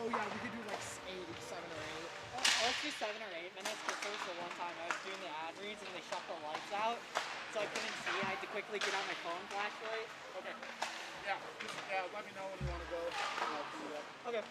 Oh yeah, we could do like 7 or 8. Let's do 7 or 8 minutes because there was the one time I was doing the ad reads and they shut the lights out, so I couldn't see. I had to quickly get out my phone flashlight. Okay. Yeah, just let me know when you want to go. And I'll do that. Okay.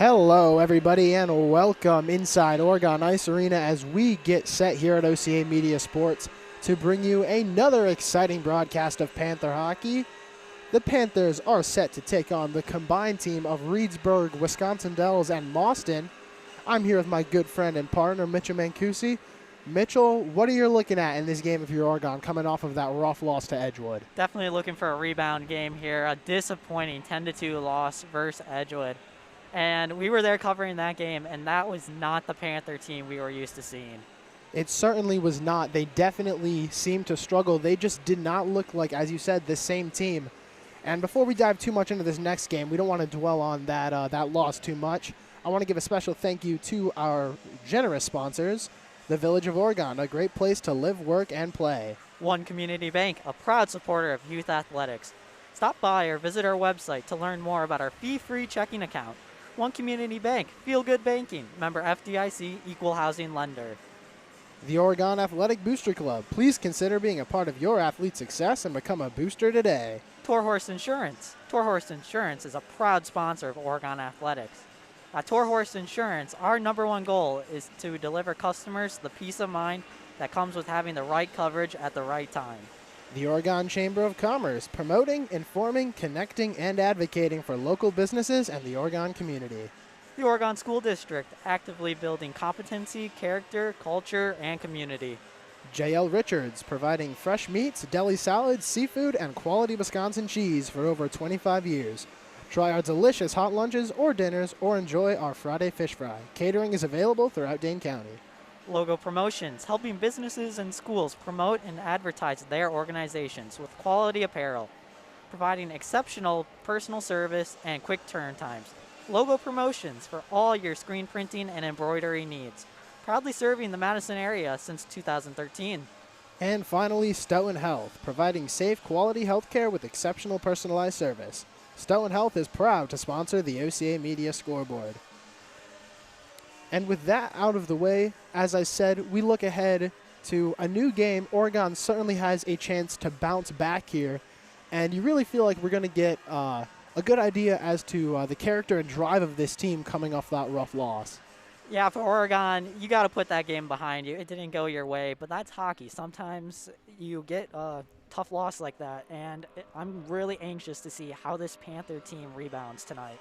Hello, everybody, and welcome inside Oregon Ice Arena as we get set here at OCA Media Sports to bring you another exciting broadcast of Panther hockey. The Panthers are set to take on the combined team of Reedsburg, Wisconsin Dells, and Mauston. I'm here with my good friend and partner, Mitchell Mancusi. Mitchell, what are you looking at in this game if you're Oregon, coming off of that rough loss to Edgewood? Definitely looking for a rebound game here. A disappointing 10-2 loss versus Edgewood. And we were there covering that game, and that was not the Panther team we were used to seeing. It certainly was not. They definitely seemed to struggle. They just did not look like, as you said, the same team. And before we dive too much into this next game, we don't want to dwell on that loss too much. I want to give a special thank you to our generous sponsors, the Village of Oregon, a great place to live, work, and play. One Community Bank, a proud supporter of youth athletics. Stop by or visit our website to learn more about our fee-free checking account. One Community Bank, feel good banking. Member FDIC, equal housing lender. The Oregon Athletic Booster Club. Please consider being a part of your athlete's success and become a booster today. Toro Horse Insurance. Toro Horse Insurance is a proud sponsor of Oregon Athletics. At Toro Horse Insurance, our number one goal is to deliver customers the peace of mind that comes with having the right coverage at the right time. The Oregon Chamber of Commerce, promoting, informing, connecting, and advocating for local businesses and the Oregon community. The Oregon School District, actively building competency, character, culture, and community. J.L. Richards, providing fresh meats, deli salads, seafood, and quality Wisconsin cheese for over 25 years. Try our delicious hot lunches or dinners, or enjoy our Friday fish fry. Catering is available throughout Dane County. Logo Promotions, helping businesses and schools promote and advertise their organizations with quality apparel, providing exceptional personal service and quick turn times. Logo Promotions for all your screen printing and embroidery needs. Proudly serving the Madison area since 2013. And finally, Stoughton Health, providing safe, quality health care with exceptional personalized service. Stoughton Health is proud to sponsor the OCA Media Scoreboard. And with that out of the way, as I said, we look ahead to a new game. Oregon certainly has a chance to bounce back here, and you really feel like we're going to get a good idea as to the character and drive of this team coming off that rough loss. Yeah, for Oregon, you got to put that game behind you. It didn't go your way, but that's hockey. Sometimes you get a tough loss like that, and I'm really anxious to see how this Panther team rebounds tonight.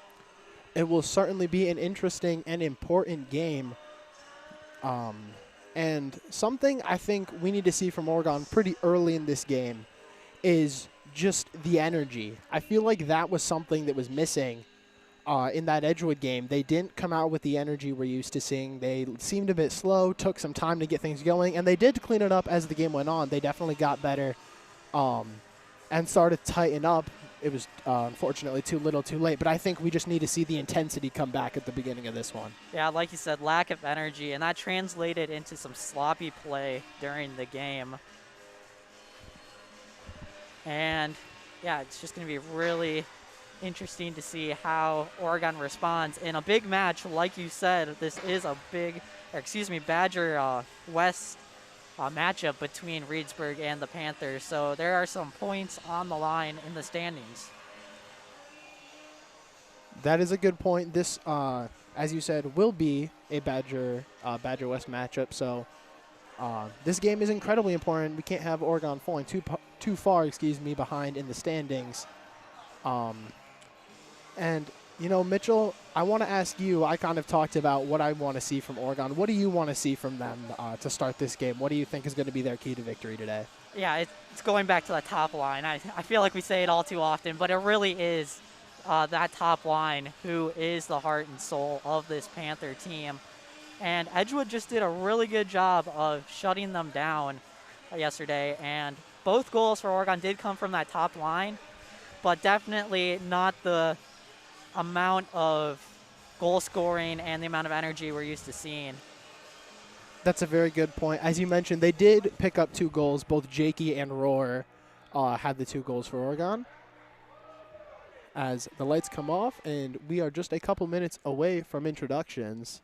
It will certainly be an interesting and important game. And something I think we need to see from Oregon pretty early in this game is just the energy. I feel like that was something that was missing in that Edgewood game. They didn't come out with the energy we're used to seeing. They seemed a bit slow, took some time to get things going, and they did clean it up as the game went on. They definitely got better and started to tighten up. It was unfortunately too little too late, but I think we just need to see the intensity come back at the beginning of this one. Yeah, like you said, lack of energy, and that translated into some sloppy play during the game. And, yeah, it's just going to be really interesting to see how Oregon responds. In a big match, like you said, this is a Badger West matchup between Reedsburg and the Panthers. So there are some points on the line in the standings. That is a good point. This, as you said, will be a Badger West matchup. So this game is incredibly important. We can't have Oregon falling too far behind in the standings. And, you know, Mitchell, I want to ask you, I kind of talked about what I want to see from Oregon. What do you want to see from them to start this game? What do you think is going to be their key to victory today? Yeah, it's going back to the top line. I feel like we say it all too often, but it really is that top line who is the heart and soul of this Panther team. And Edgewood just did a really good job of shutting them down yesterday. And both goals for Oregon did come from that top line, but definitely not the amount of goal scoring and the amount of energy we're used to seeing. That's a very good point. As you mentioned, they did pick up 2 goals. Both Jakey and Rohr had the 2 goals for Oregon. As the lights come off, and we are just a couple minutes away from introductions.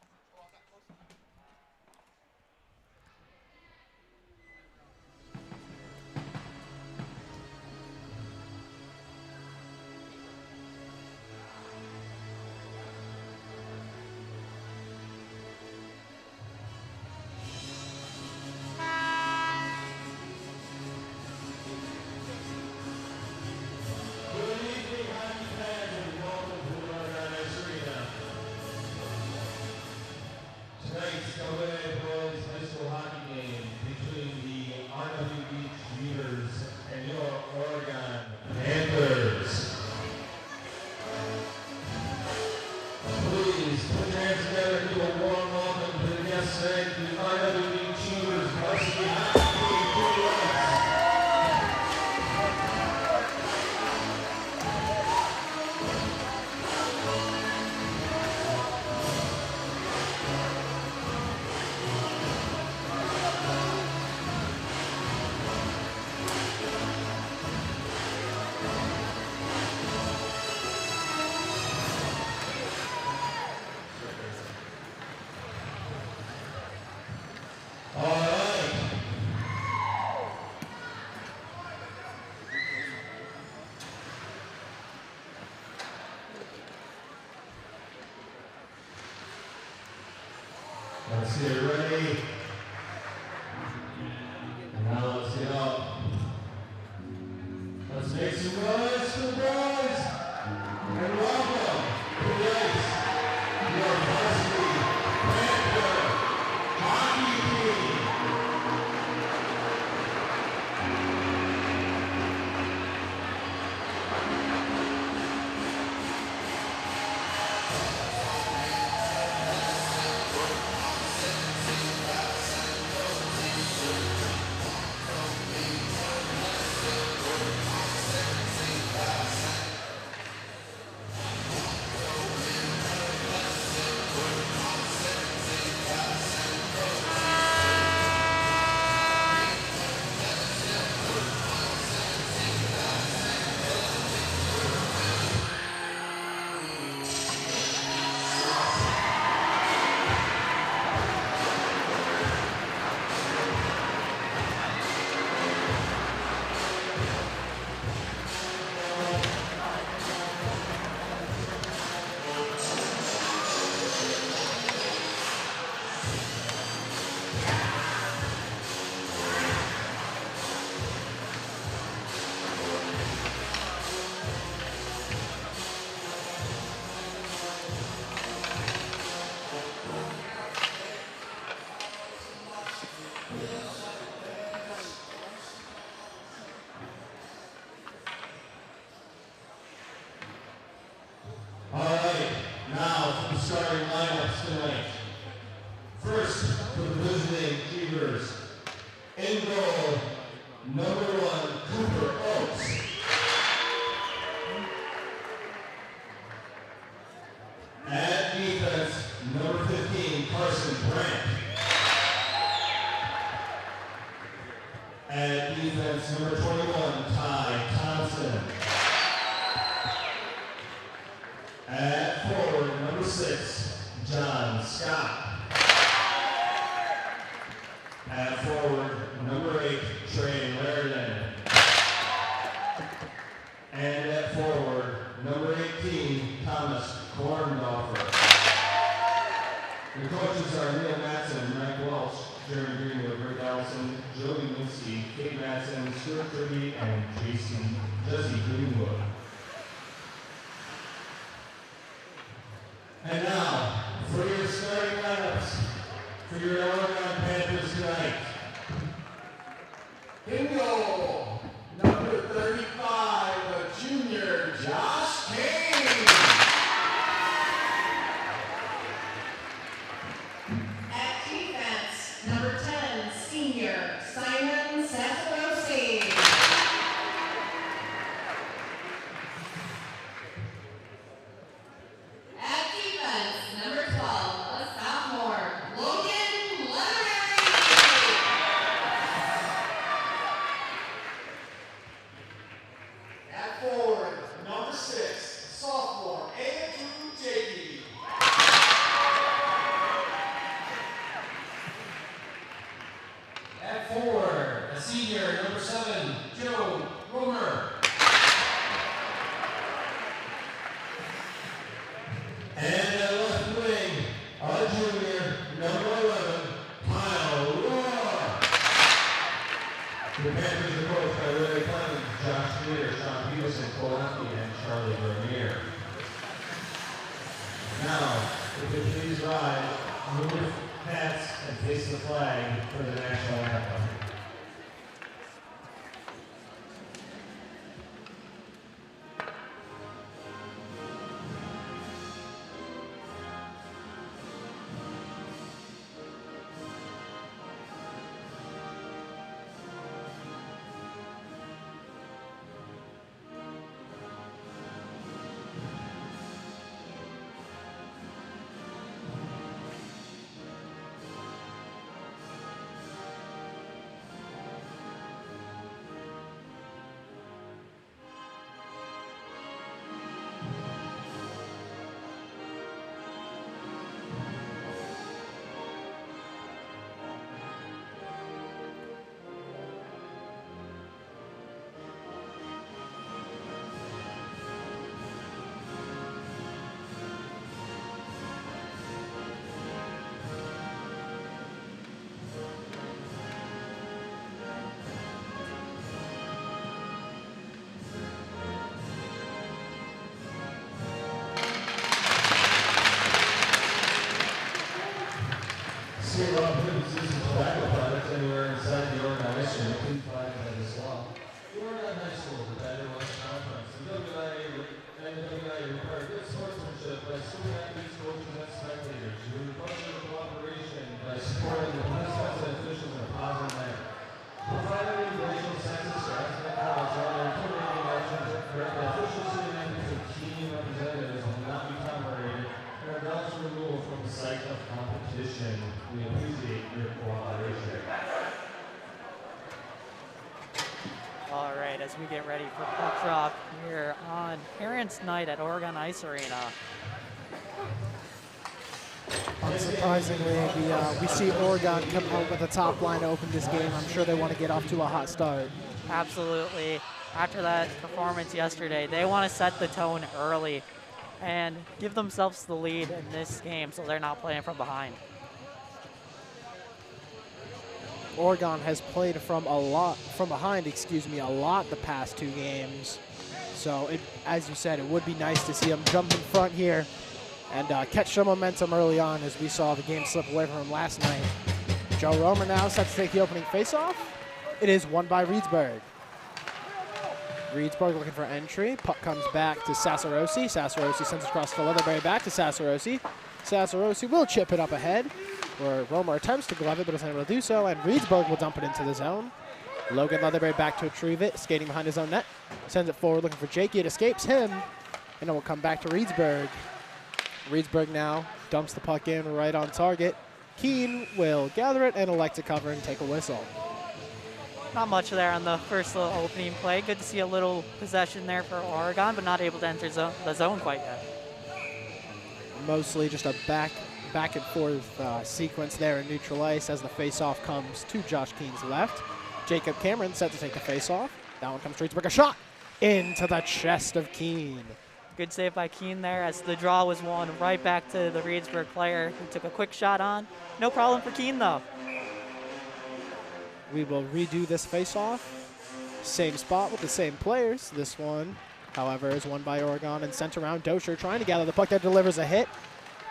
Let's get ready. Now let's get up. Let's make some noise for the boys. And welcome to the ice, your varsity Panther hockey team. All right, now for the starting lineups tonight. First, for the visiting Beavers, in goal, number 1, Cooper Oaks. At defense, number 15, Carson Brandt. At defense, number 21, Ty Thompson. At forward, number 6, John Scott. At forward, number 8, Trey Laridan. And at forward, number 18, Thomas Korndorfer. The coaches are Neil Matson, Mike Welch, Jeremy Greenwood, Rick Allison, Jody Minsky, Kate Matson, Stuart Kirby, and Jesse Greenwood. And now, for your starting lineups, for your Oregon Panthers tonight. In goal, number 35, junior Josh Kane. At defense, number 10, senior Simon Sastrosi. as we get ready for puck drop here on Parents' Night at Oregon Ice Arena. Unsurprisingly, we see Oregon come out with a top line to open this game. I'm sure they want to get off to a hot start. Absolutely. After that performance yesterday, they want to set the tone early and give themselves the lead in this game so they're not playing from behind. Oregon has played from behind, a lot the past 2 games. So, as you said, it would be nice to see them jump in front here and catch some momentum early on, as we saw the game slip away from him last night. Joe Romer now set to take the opening faceoff. It is won by Reedsburg. Reedsburg looking for entry. Puck comes back to Sassarosi. Sassarosi sends it across to Leatherberry, back to Sassarosi. Sassarosi will chip it up ahead, where Romer attempts to glove it, but is unable to do so, and Reedsburg will dump it into the zone. Logan Leatherberry back to retrieve it, skating behind his own net. Sends it forward looking for Jakey. It escapes him, and it will come back to Reedsburg. Reedsburg now dumps the puck in right on target. Keene will gather it and elect to cover and take a whistle. Not much there on the first little opening play. Good to see a little possession there for Oregon, but not able to enter the zone quite yet. Mostly just a back and forth sequence there in neutral ice as the faceoff comes to Josh Keene's left. Jacob Cameron set to take the faceoff. That one comes to Reedsburg. A shot into the chest of Keene. Good save by Keene there as the draw was won right back to the Reedsburg player who took a quick shot on. No problem for Keene though. We will redo this faceoff. Same spot with the same players. This one, however, is won by Oregon and sent around. Dosher trying to gather the puck that delivers a hit.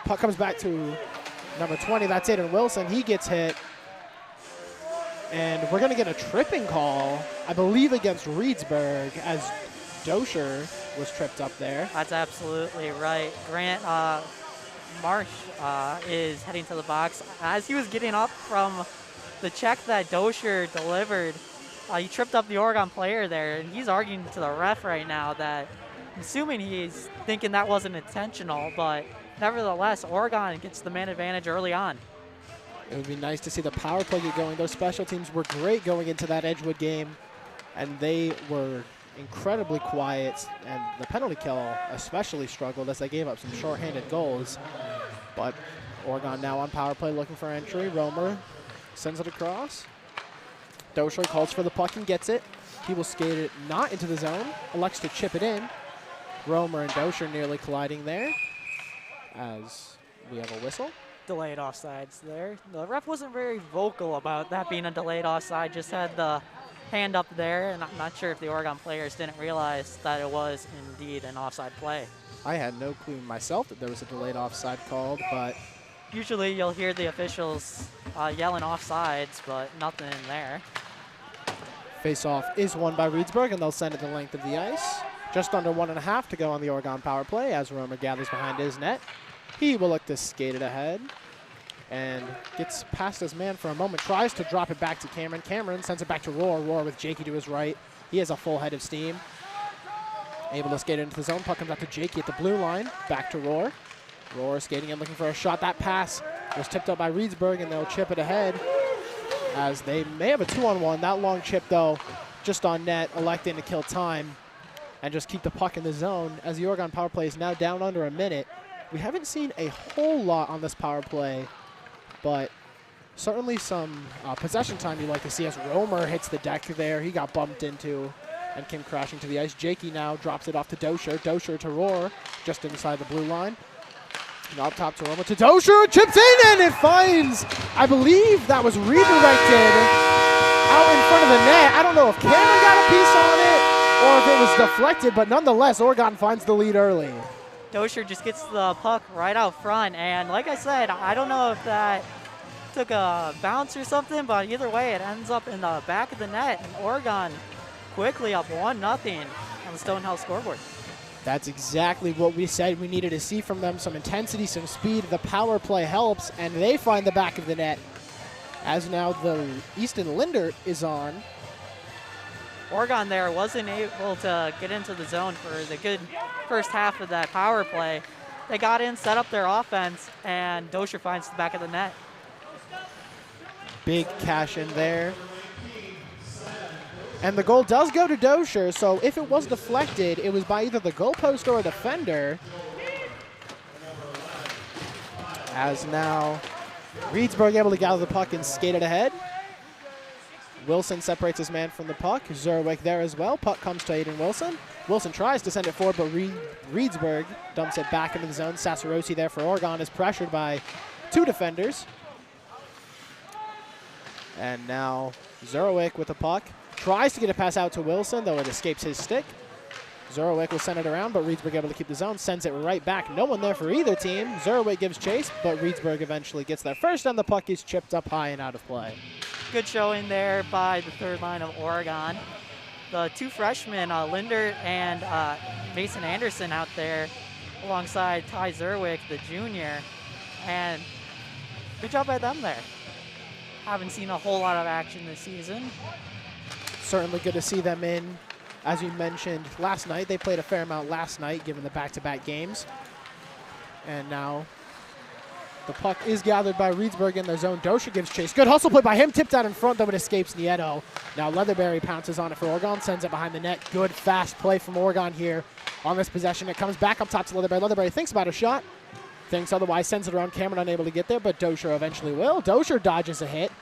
Puck comes back to number 20. That's Aiden Wilson. He gets hit. And we're going to get a tripping call, I believe, against Reedsburg as Dosher was tripped up there. That's absolutely right. Grant Marsh is heading to the box. As he was getting up from the check that Dosher delivered, he tripped up the Oregon player there, and he's arguing to the ref right now that I'm assuming he's thinking that wasn't intentional, but nevertheless, Oregon gets the man advantage early on. It would be nice to see the power play get going. Those special teams were great going into that Edgewood game, and they were incredibly quiet, and the penalty kill especially struggled as they gave up some shorthanded goals. But Oregon now on power play looking for entry. Romer sends it across. Dosher calls for the puck and gets it. He will skate it not into the zone, elects to chip it in. Romer and Dosher nearly colliding there as we have a whistle. Delayed offsides there. The ref wasn't very vocal about that being a delayed offside, just had the hand up there, and I'm not sure if the Oregon players didn't realize that it was indeed an offside play. I had no clue myself that there was a delayed offside called, but usually you'll hear the officials yelling offsides, but nothing in there. Face-off is won by Reedsburg, and they'll send it the length of the ice. Just under 1.5 to go on the Oregon power play as Romer gathers behind his net. He will look to skate it ahead and gets past his man for a moment, tries to drop it back to Cameron. Cameron sends it back to Roar. Roar with Jakey to his right. He has a full head of steam. Able to skate into the zone. Puck comes out to Jakey at the blue line. Back to Roar. Roar skating in, looking for a shot. That pass was tipped up by Reedsburg, and they'll chip it ahead as they may have a 2-on-1. That long chip, though, just on net, electing to kill time and just keep the puck in the zone as the Oregon power play is now down under a minute. We haven't seen a whole lot on this power play, but certainly some possession time you like to see as Romer hits the deck there. He got bumped into and came crashing to the ice. Jakey now drops it off to Dosher. Dosher to Roar, just inside the blue line. And up top to Romer to Dosher. Chips in and it finds, I believe that was redirected out in front of the net. I don't know if Cameron got a piece on it or if it was deflected, but nonetheless, Oregon finds the lead early. Dosher just gets the puck right out front, and like I said, I don't know if that took a bounce or something, but either way, it ends up in the back of the net, and Oregon quickly up 1-0 on the Stonehouse scoreboard. That's exactly what we said we needed to see from them, some intensity, some speed. The power play helps, and they find the back of the net as now the Easton Linder is on. Oregon there wasn't able to get into the zone for the good first half of that power play. They got in, set up their offense, and Dosher finds the back of the net. Big cash in there. And the goal does go to Dosher, so if it was deflected, it was by either the goalpost or a defender. As now Reedsburg able to gather the puck and skate it ahead. Wilson separates his man from the puck. Zerwick there as well. Puck comes to Aiden Wilson. Wilson tries to send it forward, but Reedsburg dumps it back into the zone. Sassarosi there for Oregon is pressured by 2 defenders. And now Zerwick with the puck. Tries to get a pass out to Wilson, though it escapes his stick. Zerwick will send it around, but Reedsburg able to keep the zone. Sends it right back. No one there for either team. Zerwick gives chase, but Reedsburg eventually gets there first, and the puck is chipped up high and out of play. Good showing there by the third line of Oregon. The 2 freshmen, Linder and Mason Anderson out there alongside Ty Zerwick, the junior. And good job by them there. Haven't seen a whole lot of action this season. Certainly good to see them in. As you mentioned last night, they played a fair amount last night given the back-to-back games. And now the puck is gathered by Reedsburg in their zone. Dosha gives chase. Good hustle play by him. Tipped out in front, though it escapes Nieto. Now Leatherberry pounces on it for Oregon. Sends it behind the net. Good, fast play from Oregon here on this possession. It comes back up top to Leatherberry. Leatherberry thinks about a shot. Thinks otherwise. Sends it around. Cameron unable to get there, but Dosher eventually will. Dosher dodges a hit.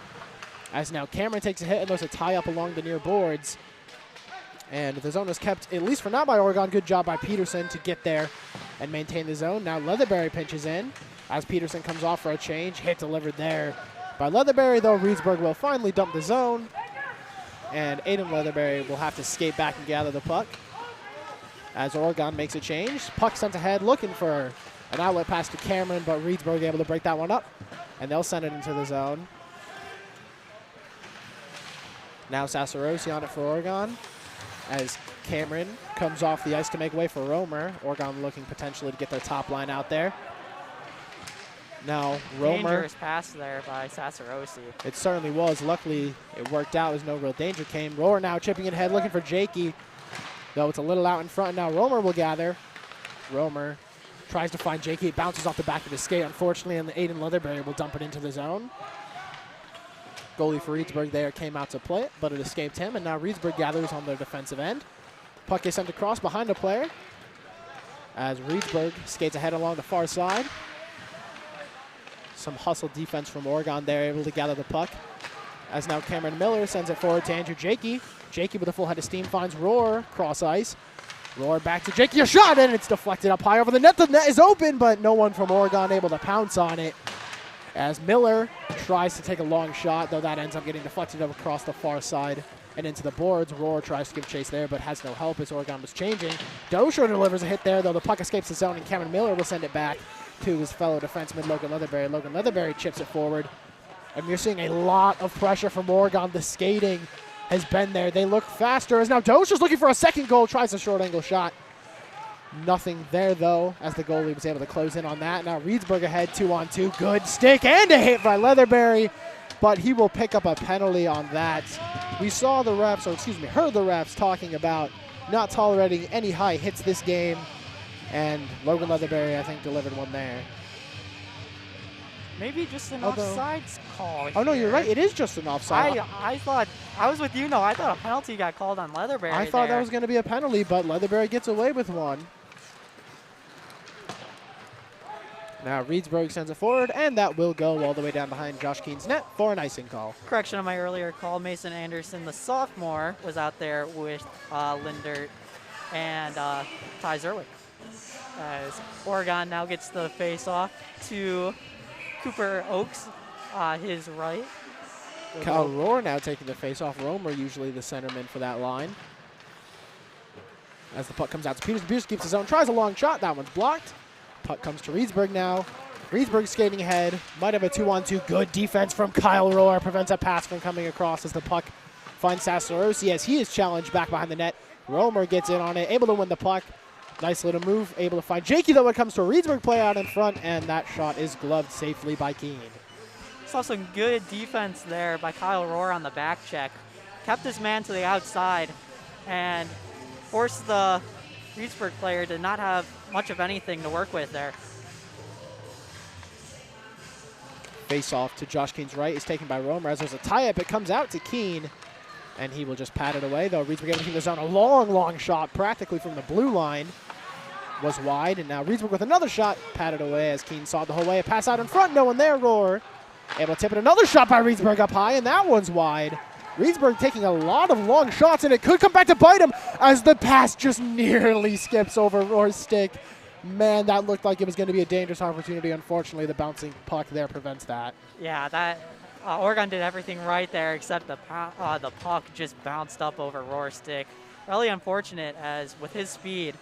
As now Cameron takes a hit, and there's a tie-up along the near boards. And the zone was kept, at least for now, by Oregon. Good job by Peterson to get there and maintain the zone. Now Leatherberry pinches in as Peterson comes off for a change. Hit delivered there by Leatherberry, though Reedsburg will finally dump the zone. And Aiden Leatherberry will have to skate back and gather the puck as Oregon makes a change. Puck sent ahead, looking for an outlet pass to Cameron, but Reedsburg able to break that one up. And they'll send it into the zone. Now Sassarosi on it for Oregon as Cameron comes off the ice to make way for Romer. Oregon looking potentially to get their top line out there. Now Romer. Dangerous pass there by Sassarosi. It certainly was. Luckily, it worked out as no real danger came. Romer now chipping it ahead, looking for Jakey, though it's a little out in front. Now Romer will gather. Romer tries to find Jakey. It bounces off the back of his skate, unfortunately, and the Aiden Leatherberry will dump it into the zone. Goalie for Reedsburg there came out to play it, but it escaped him, and now Reedsburg gathers on their defensive end. Puck is sent across behind a player as Reedsburg skates ahead along the far side. Some hustle defense from Oregon there, able to gather the puck. As now Cameron Miller sends it forward to Andrew Jakey. Jakey with a full head of steam finds Roar cross ice. Roar back to Jakey, a shot, and it's deflected up high over the net. The net is open, but no one from Oregon able to pounce on it. As Miller tries to take a long shot, though that ends up getting deflected up across the far side and into the boards. Roar tries to give chase there, but has no help as Oregon was changing. Dosher delivers a hit there, though the puck escapes the zone, and Cameron Miller will send it back to his fellow defenseman, Logan Leatherberry. Logan Leatherberry chips it forward, and you're seeing a lot of pressure from Oregon. The skating has been there. They look faster, as now Dosher's looking for a second goal, tries a short angle shot. Nothing there, though, as the goalie was able to close in on that. Now Reedsburg ahead, 2-on-2. Good stick and a hit by Leatherberry, but he will pick up a penalty on that. We saw the refs, or excuse me, heard the refs talking about not tolerating any high hits this game, and Logan Leatherberry, I think, delivered one there. Maybe just an offsides call. Oh, no, you're right. It is just an offside. I thought, I was with you, no, I thought a penalty got called on Leatherberry. I thought that was going to be a penalty, but Leatherberry gets away with one. Now Reedsburg sends it forward, and that will go all the way down behind Josh Keene's net for an icing call. Correction on my earlier call, Mason Anderson, the sophomore, was out there with Linder and Ty Zerwick. As Oregon now gets the face-off to Cooper Oaks, his right. Kyle Rohr now taking the face-off. Romer usually the centerman for that line. As the puck comes out to Peterson. Peterson keeps his own, tries a long shot. That one's blocked. Puck comes to Reedsburg now. Reedsburg skating ahead. Might have a 2-on-2. Good defense from Kyle Rohr. Prevents a pass from coming across as the puck finds Sassarosi as he is challenged back behind the net. Romer gets in on it, able to win the puck. Nice little move, able to find Jakey, though it comes to a Reedsburg play out in front, and that shot is gloved safely by Keene. Saw some good defense there by Kyle Rohr on the back check. Kept his man to the outside and forced the Reedsburg player to not have much of anything to work with there. Face off to Josh Keene's right is taken by Romer. As there's a tie-up, it comes out to Keene. And he will just pat it away, though. Reedsburg able to keep the zone. A long, long shot, practically from the blue line, was wide. And now Reedsburg with another shot, patted away as Keene saw it the whole way. A pass out in front, no one there, Roar. Able to tip it. Another shot by Reedsburg up high, and that one's wide. Reedsburg taking a lot of long shots, and it could come back to bite him as the pass just nearly skips over Roar's stick. Man, that looked like it was going to be a dangerous opportunity. Unfortunately, the bouncing puck there prevents that. Yeah, that Oregon did everything right there, except the puck just bounced up over Roar's stick. Really unfortunate, as with his speed,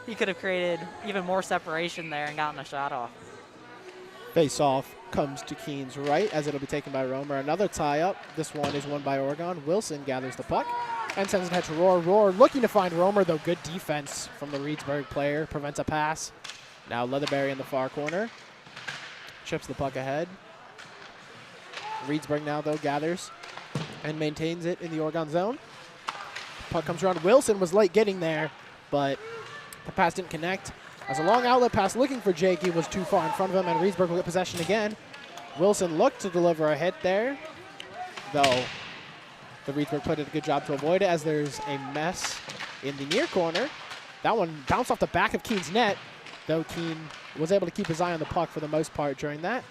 he could have created even more separation there and gotten a shot off. Face-off comes to Keene's right as it'll be taken by Romer. Another tie-up. This one is won by Oregon. Wilson gathers the puck and sends it ahead to Roar. Roar looking to find Romer, though good defense from the Reedsburg player. Prevents a pass. Now Leatherberry in the far corner. Chips the puck ahead. Reedsburg now, though, gathers and maintains it in the Oregon zone. Puck comes around. Wilson was late getting there, but the pass didn't connect. As a long outlet pass looking for Jakey was too far in front of him, and Reedsburg will get possession again. Wilson looked to deliver a hit there, though the Reedsburg player did a good job to avoid it as there's a mess in the near corner. That one bounced off the back of Keene's net, though Keene was able to keep his eye on the puck for the most part during that.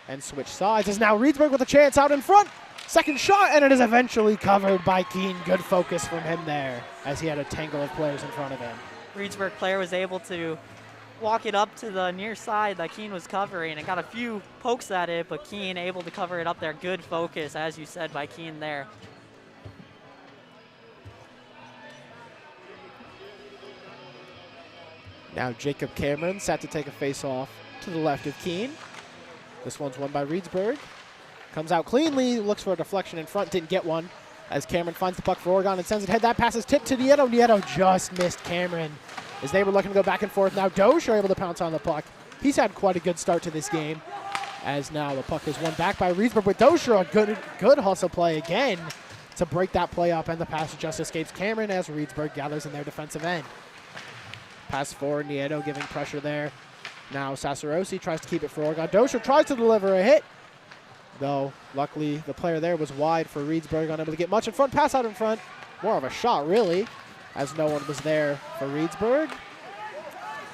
And switch sides as now Reedsburg with a chance out in front. Second shot, and it is eventually covered by Keene. Good focus from him there as he had a tangle of players in front of him. Reedsburg player was able to walk it up to the near side that Keene was covering and got a few pokes at it, but Keene able to cover it up there. Good focus, as you said, by Keene there. Now Jacob Cameron set to take a face-off to the left of Keene. This one's won by Reedsburg. Comes out cleanly, looks for a deflection in front, didn't get one. As Cameron finds the puck for Oregon and sends it ahead. That pass is tipped to Nieto. Nieto just missed Cameron as they were looking to go back and forth. Now Dozier able to pounce on the puck. He's had quite a good start to this game, as now the puck is won back by Reedsburg with Dozier. A good hustle play again to break that play up, and the pass just escapes Cameron as Reedsburg gathers in their defensive end. Pass forward, Nieto giving pressure there. Now Sassarosi tries to keep it for Oregon. Dozier tries to deliver a hit, though luckily the player there was wide for Reedsburg, unable to get much in front. Pass out in front, more of a shot really, as no one was there for Reedsburg.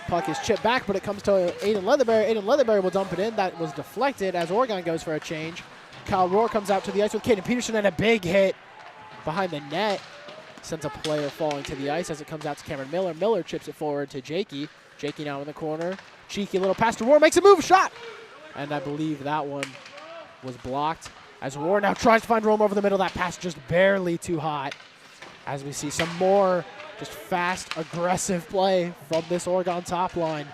Puck is chipped back, but it comes to Aiden Leatherberry. Aiden Leatherberry will dump it in. That was deflected as Oregon goes for a change. Kyle Rohr comes out to the ice with Caden Peterson, and a big hit behind the net sends a player falling to the ice as it comes out to Cameron Miller. Miller chips it forward to Jakey. Jakey now in the corner. Cheeky little pass to Rohr, makes a move, shot! And I believe that one was blocked as Rohr now tries to find Rome over the middle. That pass just barely too hot as we see some more just fast, aggressive play from this Oregon top line.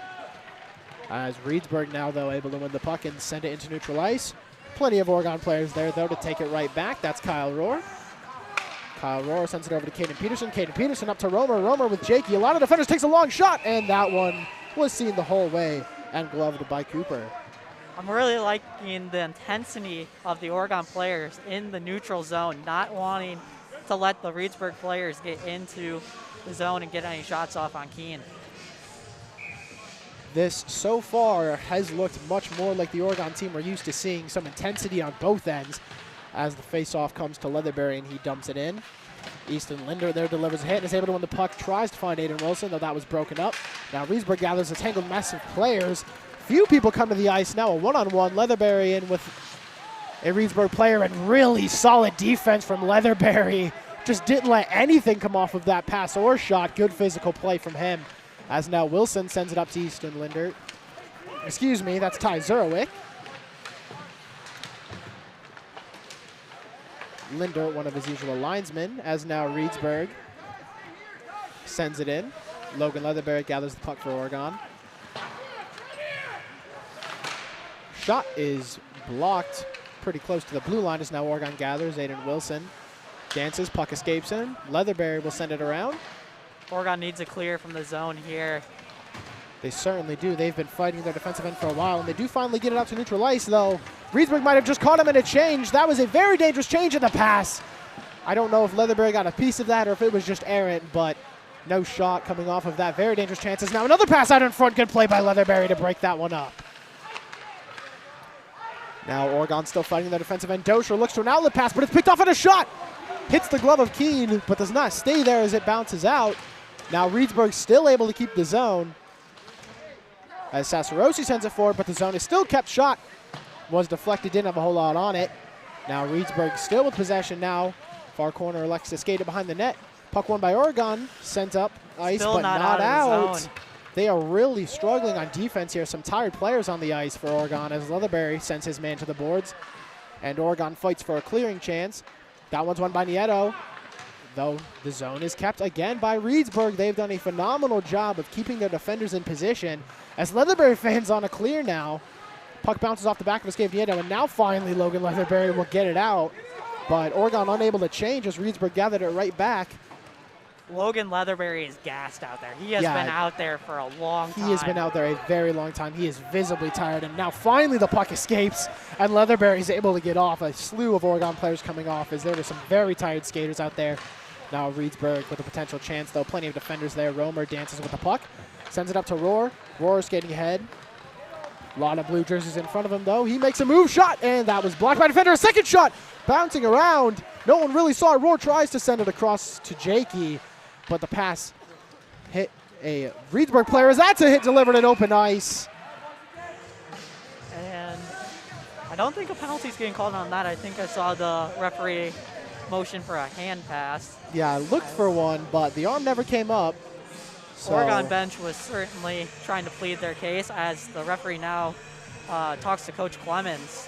As Reedsburg now, though, able to win the puck and send it into neutral ice. Plenty of Oregon players there, though, to take it right back. That's Kyle Rohr. Kyle Rohr sends it over to Caden Peterson. Caden Peterson up to Romer. Romer with Jakey. A lot of defenders, takes a long shot, and that one was seen the whole way and gloved by Cooper. I'm really liking the intensity of the Oregon players in the neutral zone, not wanting to let the Reedsburg players get into the zone and get any shots off on Keene. This, so far, has looked much more like the Oregon team we're used to seeing. Some intensity on both ends as the face-off comes to Leatherberry and he dumps it in. Easton Linder there delivers a hit and is able to win the puck. Tries to find Aiden Wilson, though that was broken up. Now Reedsburg gathers a tangled mess of players. Few people come to the ice. Now a one-on-one. Leatherberry in with a Reedsburg player, and really solid defense from Leatherberry. Just didn't let anything come off of that pass or shot. Good physical play from him. As now Wilson sends it up to Easton Linder. Excuse me, that's Ty Zurwick. Linder, one of his usual linesmen, as now Reedsburg sends it in. Logan Leatherberry gathers the puck for Oregon. Shot is blocked pretty close to the blue line as now Oregon gathers. Aiden Wilson dances, puck escapes him. Leatherberry will send it around. Oregon needs a clear from the zone here. They certainly do. They've been fighting their defensive end for a while, and they do finally get it out to neutral ice, though. Reedsburg might have just caught him in a change. That was a very dangerous change in the pass. I don't know if Leatherberry got a piece of that or if it was just errant, but no shot coming off of that. Very dangerous chances. Now another pass out in front. Good play by Leatherberry to break that one up. Now Oregon still fighting their defensive end. Dozier looks to an outlet pass, but it's picked off at a shot. hits the glove of Keene, but does not stay there as it bounces out. Now Reedsburg still able to keep the zone as Sassarosi sends it forward, but the zone is still kept shot. Was deflected, didn't have a whole lot on it. Now Reedsburg still with possession now. Far corner elects to skate it behind the net. Puck won by Oregon, sent up ice, Still but not not out of the out. zone. They are really struggling on defense here. Some tired players on the ice for Oregon as Leatherberry sends his man to the boards. And Oregon fights for a clearing chance. That one's won by Nieto. Though the zone is kept again by Reedsburg. They've done a phenomenal job of keeping their defenders in position. As Leatherberry fans on a clear now. Puck bounces off the back of his skate of Nieto, and now finally Logan Leatherberry will get it out. But Oregon unable to change as Reedsburg gathered it right back. Logan Leatherberry is gassed out there. He has been out there for a long time. He has been out there a very long time. He is visibly tired, and now finally the puck escapes, and Leatherberry is able to get off. A slew of Oregon players coming off as there were some very tired skaters out there. Now Reedsburg with a potential chance, though. Plenty of defenders there. Romer dances with the puck, sends it up to Rohr. Rohr skating ahead. A lot of blue jerseys in front of him, though. He makes a move, shot, and that was blocked by defender. A second shot, bouncing around. No one really saw it. Rohr tries to send it across to Jakey, but the pass hit a Reedsburg player as that's a hit delivered at open ice. And I don't think a penalty's getting called on that. I think I saw the referee motion for a hand pass. Yeah, I looked for one, but the arm never came up. So Oregon bench was certainly trying to plead their case as the referee now talks to Coach Clemens.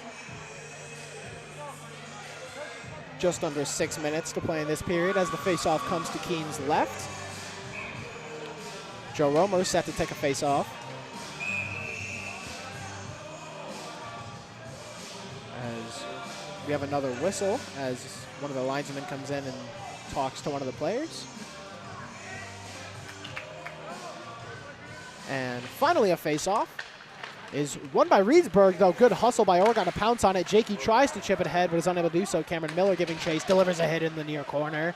just under 6 minutes to play in this period as the faceoff comes to Keene's left. Joe Romer set to take a faceoff. As we have another whistle as one of the linesmen comes in and talks to one of the players. And finally a faceoff is won by Reedsburg, though. Good hustle by Oregon to pounce on it. Jakey tries to chip it ahead, but is unable to do so. Cameron Miller giving chase, delivers a hit in the near corner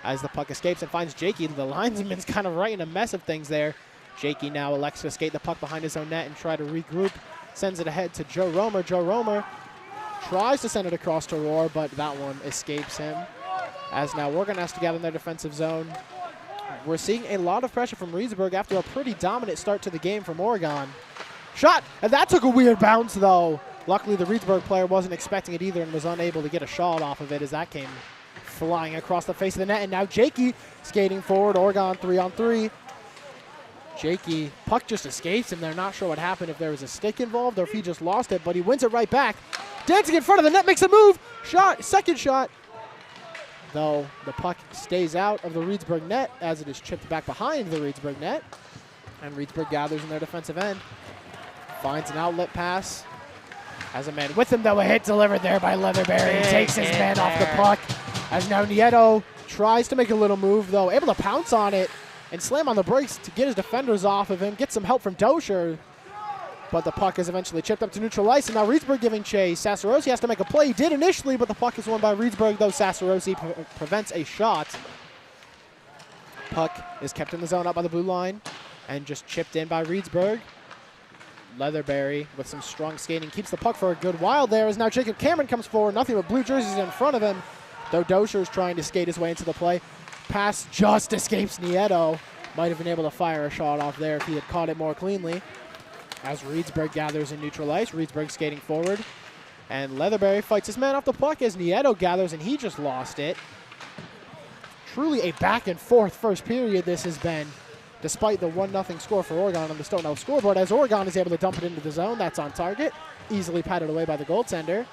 as the puck escapes and finds Jakey. The linesman's kind of right in a mess of things there. Jakey now elects to skate the puck behind his own net and try to regroup. Sends it ahead to Joe Romer. Joe Romer tries to send it across to Rohr, but that one escapes him. As now Oregon has to get in their defensive zone. We're seeing a lot of pressure from Reedsburg after a pretty dominant start to the game from Oregon. Shot, and that took a weird bounce, though. Luckily, the Reedsburg player wasn't expecting it either and was unable to get a shot off of it as that came flying across the face of the net. And now Jakey skating forward, Oregon 3-on-3. Jakey, puck just escapes him. They're not sure what happened, if there was a stick involved or if he just lost it, but he wins it right back. Dancing in front of the net, makes a move. Shot, second shot. Though the puck stays out of the Reedsburg net as it is chipped back behind the Reedsburg net. And Reedsburg gathers in their defensive end. Finds an outlet pass. Has a man with him, though. A hit delivered there by Leatherberry. Takes his man off the puck. As now Nieto tries to make a little move, though. Able to pounce on it and slam on the brakes to get his defenders off of him. Get some help from Dosher. But the puck is eventually chipped up to neutral ice. And now Reedsburg giving chase. Sassarosi has to make a play. He did initially, but the puck is won by Reedsburg, though Sassarosi prevents a shot. Puck is kept in the zone up by the blue line and just chipped in by Reedsburg. Leatherberry with some strong skating keeps the puck for a good while there as now Jacob Cameron comes forward. Nothing but blue jerseys in front of him, though Dosher is trying to skate his way into the play. Pass just escapes Nieto. Might have been able to fire a shot off there if he had caught it more cleanly. As Reedsburg gathers in neutral ice, Reedsburg skating forward. And Leatherberry fights his man off the puck as Nieto gathers, and he just lost it. Truly a back and forth first period this has been, despite the 1-0 score for Oregon on the Stonehouse scoreboard, as Oregon is able to dump it into the zone. That's on target. Easily patted away by the goaltender.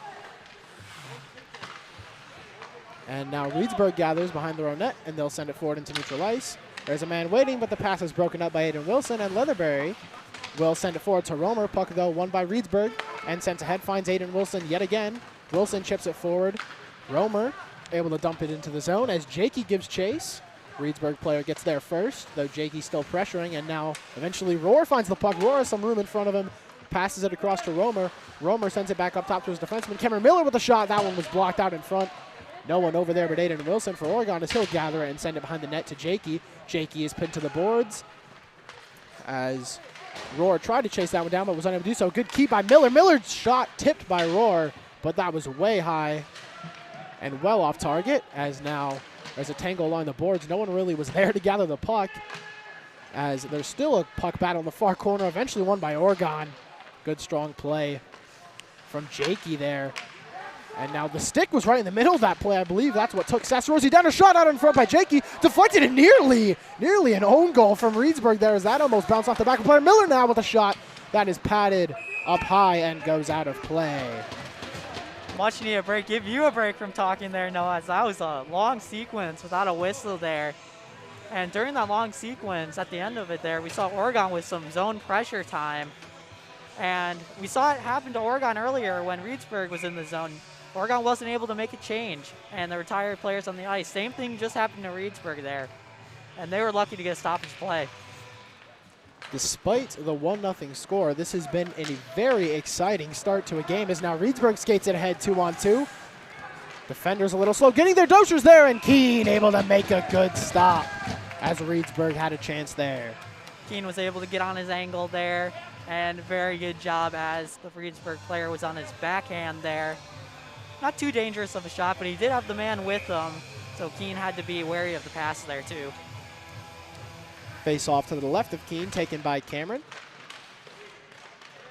And now Reedsburg gathers behind their own net, and they'll send it forward into neutral ice. There's a man waiting, but the pass is broken up by Aiden Wilson, and Leatherberry will send it forward to Romer. Puck, though, won by Reedsburg, and sent ahead, finds Aiden Wilson yet again. Wilson chips it forward. Romer able to dump it into the zone as Jakey gives chase. Reedsburg player gets there first, though Jakey still pressuring, and now eventually Rohr finds the puck. Rohr has some room in front of him, passes it across to Romer. Romer sends it back up top to his defenseman. Cameron Miller with a shot. That one was blocked out in front. No one over there but Aiden Wilson for Oregon as he'll gather it and send it behind the net to Jakey. Jakey is pinned to the boards as Rohr tried to chase that one down but was unable to do so. Good keep by Miller. Miller's shot tipped by Rohr, but that was way high and well off target, as now there's a tangle along the boards. No one really was there to gather the puck, as there's still a puck battle in the far corner, eventually won by Oregon. Good strong play from Jakey there. And now the stick was right in the middle of that play. I believe that's what took Sassorossi down. A shot out in front by Jakey. Deflected and nearly an own goal from Reedsburg there, as that almost bounced off the back of player. Miller now with a shot that is padded up high and goes out of play. Much need a break. Give you a break from talking there, Noah, as that was a long sequence without a whistle there. And during that long sequence, at the end of it there, we saw Oregon with some zone pressure time. And we saw it happen to Oregon earlier when Reedsburg was in the zone. Oregon wasn't able to make a change, and there were tired players on the ice. Same thing just happened to Reedsburg there. And they were lucky to get a stoppage play. Despite the 1-0 score, this has been a very exciting start to a game, as now Reedsburg skates it ahead 2-on-2. Defenders a little slow, getting their dosers there, and Keene able to make a good stop as Reedsburg had a chance there. Keene was able to get on his angle there, and very good job as the Reedsburg player was on his backhand there. Not too dangerous of a shot, but he did have the man with him, so Keene had to be wary of the pass there too. Face off to the left of Keene, taken by Cameron.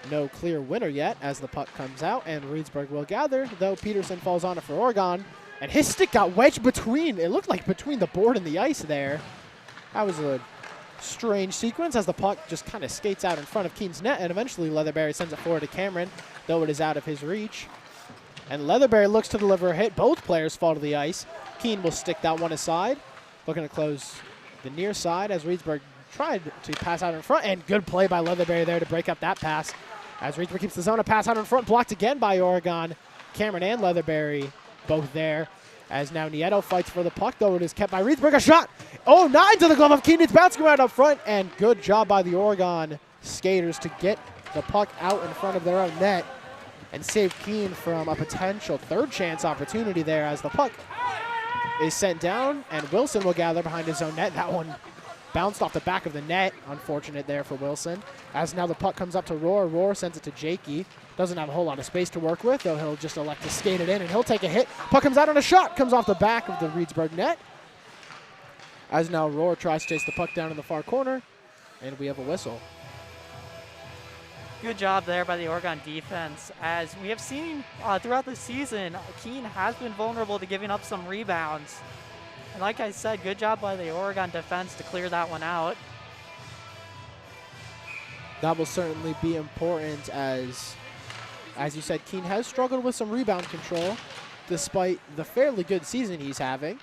No clear winner yet as the puck comes out, and Reedsburg will gather, though Peterson falls on it for Oregon. And his stick got wedged between, it looked like between the board and the ice there. That was a strange sequence as the puck just kind of skates out in front of Keene's net, and eventually Leatherberry sends it forward to Cameron, though it is out of his reach. And Leatherberry looks to deliver a hit. Both players fall to the ice. Keene will stick that one aside, looking to close the near side as Reedsburg tried to pass out in front, and good play by Leatherberry there to break up that pass. As Reedsburg keeps the zone, a pass out in front, blocked again by Oregon. Cameron and Leatherberry both there. As now Nieto fights for the puck, though it is kept by Reedsburg. A shot! Oh, 9 to the glove of Keene. It's bouncing around up front, and good job by the Oregon skaters to get the puck out in front of their own net and save Keene from a potential third chance opportunity there, as the puck is sent down, and Wilson will gather behind his own net. That one bounced off the back of the net. Unfortunate there for Wilson. As now the puck comes up to Rohr. Rohr sends it to Jakey. Doesn't have a whole lot of space to work with, though he'll just elect to skate it in, and he'll take a hit. Puck comes out on a shot. Comes off the back of the Reedsburg net. As now Rohr tries to chase the puck down in the far corner, and we have a whistle. Good job there by the Oregon defense. As we have seen throughout the season, Keene has been vulnerable to giving up some rebounds. And like I said, good job by the Oregon defense to clear that one out. That will certainly be important, as you said, Keene has struggled with some rebound control despite the fairly good season he's having.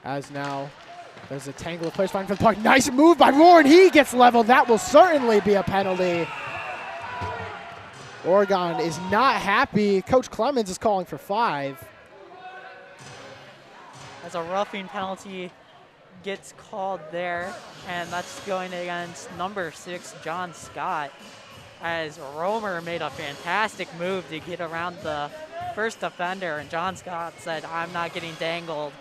As now there's a tangle of players fighting for the puck. Nice move by Rohr, and he gets leveled. That will certainly be a penalty. Oregon is not happy. Coach Clemens is calling for 5. As a roughing penalty gets called there, and that's going against number 6, John Scott, as Romer made a fantastic move to get around the first defender, and John Scott said, "I'm not getting dangled."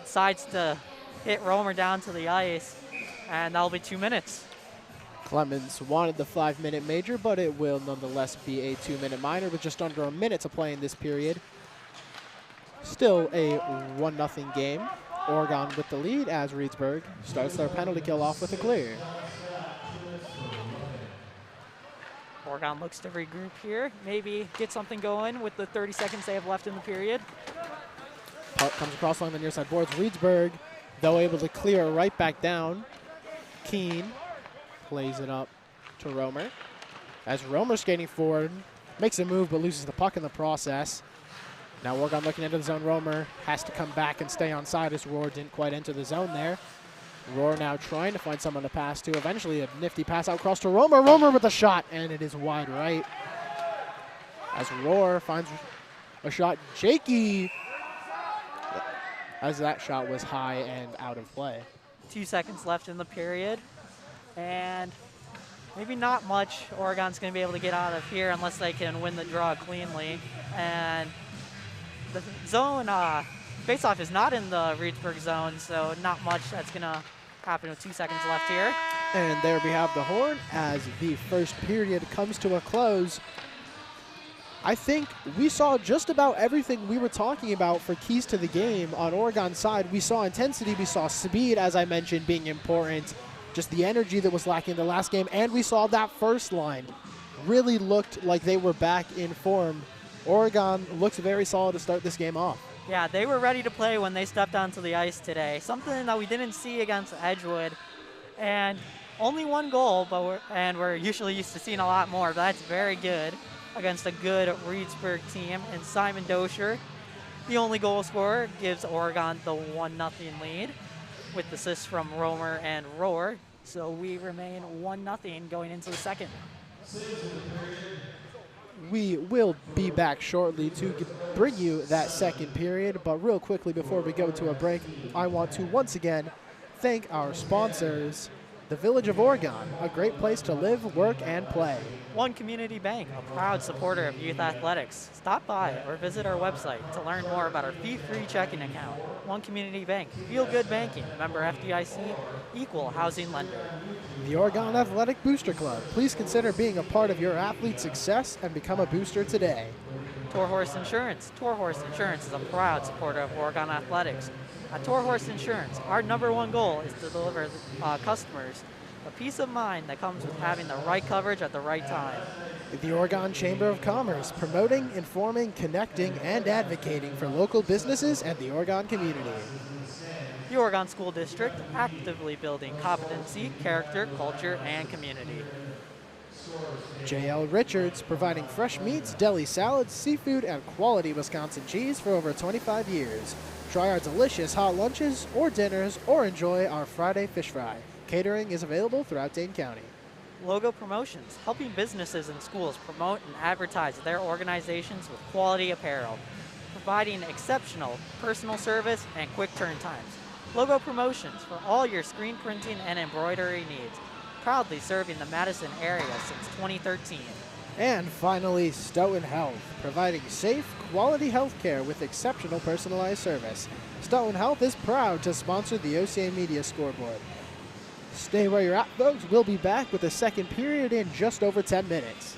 Decides to hit Romer down to the ice, and that'll be 2 minutes. Clemens wanted the 5-minute major, but it will nonetheless be a 2-minute minor with just under a minute to play in this period. Still a 1-0 game. Oregon with the lead as Reedsburg starts their penalty kill off with a clear. Oregon looks to regroup here, maybe get something going with the 30 seconds they have left in the period. Puck comes across along the near side boards. Reedsburg, though, able to clear it right back down. Keene plays it up to Romer. As Romer skating forward, makes a move but loses the puck in the process. Now Oregon looking into the zone. Romer has to come back and stay on side as Rohr didn't quite enter the zone there. Rohr now trying to find someone to pass to. Eventually a nifty pass out across to Romer. Romer with a shot, and it is wide right. As Rohr finds a shot. Jakey, as that shot was high and out of play. 2 seconds left in the period, and maybe not much Oregon's going to be able to get out of here unless they can win the draw cleanly. And the zone faceoff is not in the Reedsburg zone, so not much that's going to happen with 2 seconds left here. And there we have the horn as the first period comes to a close. I think we saw just about everything we were talking about for keys to the game on Oregon's side. We saw intensity, we saw speed, as I mentioned, being important, just the energy that was lacking in the last game, and we saw that first line really looked like they were back in form. Oregon looks very solid to start this game off. Yeah, they were ready to play when they stepped onto the ice today, something that we didn't see against Edgewood. And only one goal, but we're usually used to seeing a lot more, but that's very good against a good Reedsburg team. And Simon Dosher, the only goal scorer, gives Oregon the 1-0 lead with assists from Romer and Rohr. So we remain 1-0 going into the second. We will be back shortly to bring you that second period, but real quickly before we go to a break, I want to once again thank our sponsors, the Village of Oregon, a great place to live, work, and play. One Community Bank, a proud supporter of youth athletics. Stop by or visit our website to learn more about our fee-free checking account. One Community Bank, feel good banking, member FDIC, equal housing lender. The Oregon Athletic Booster Club. Please consider being a part of your athlete's success and become a booster today. Tour Horse Insurance. Tour Horse Insurance is a proud supporter of Oregon Athletics. At Tour Horse Insurance, our #1 goal is to deliver customers a peace of mind that comes with having the right coverage at the right time. The Oregon Chamber of Commerce, promoting, informing, connecting, and advocating for local businesses and the Oregon community. The Oregon School District, actively building competency, character, culture, and community. J.L. Richards, providing fresh meats, deli salads, seafood, and quality Wisconsin cheese for over 25 years. Try our delicious hot lunches or dinners, or enjoy our Friday fish fry. Catering is available throughout Dane County. Logo Promotions, helping businesses and schools promote and advertise their organizations with quality apparel, providing exceptional personal service and quick turn times. Logo Promotions for all your screen printing and embroidery needs, proudly serving the Madison area since 2013. And finally, Stoughton Health, providing safe, quality health care with exceptional personalized service. Stoughton Health is proud to sponsor the OCA Media Scoreboard. Stay where you're at, folks. We'll be back with the second period in just over 10 minutes.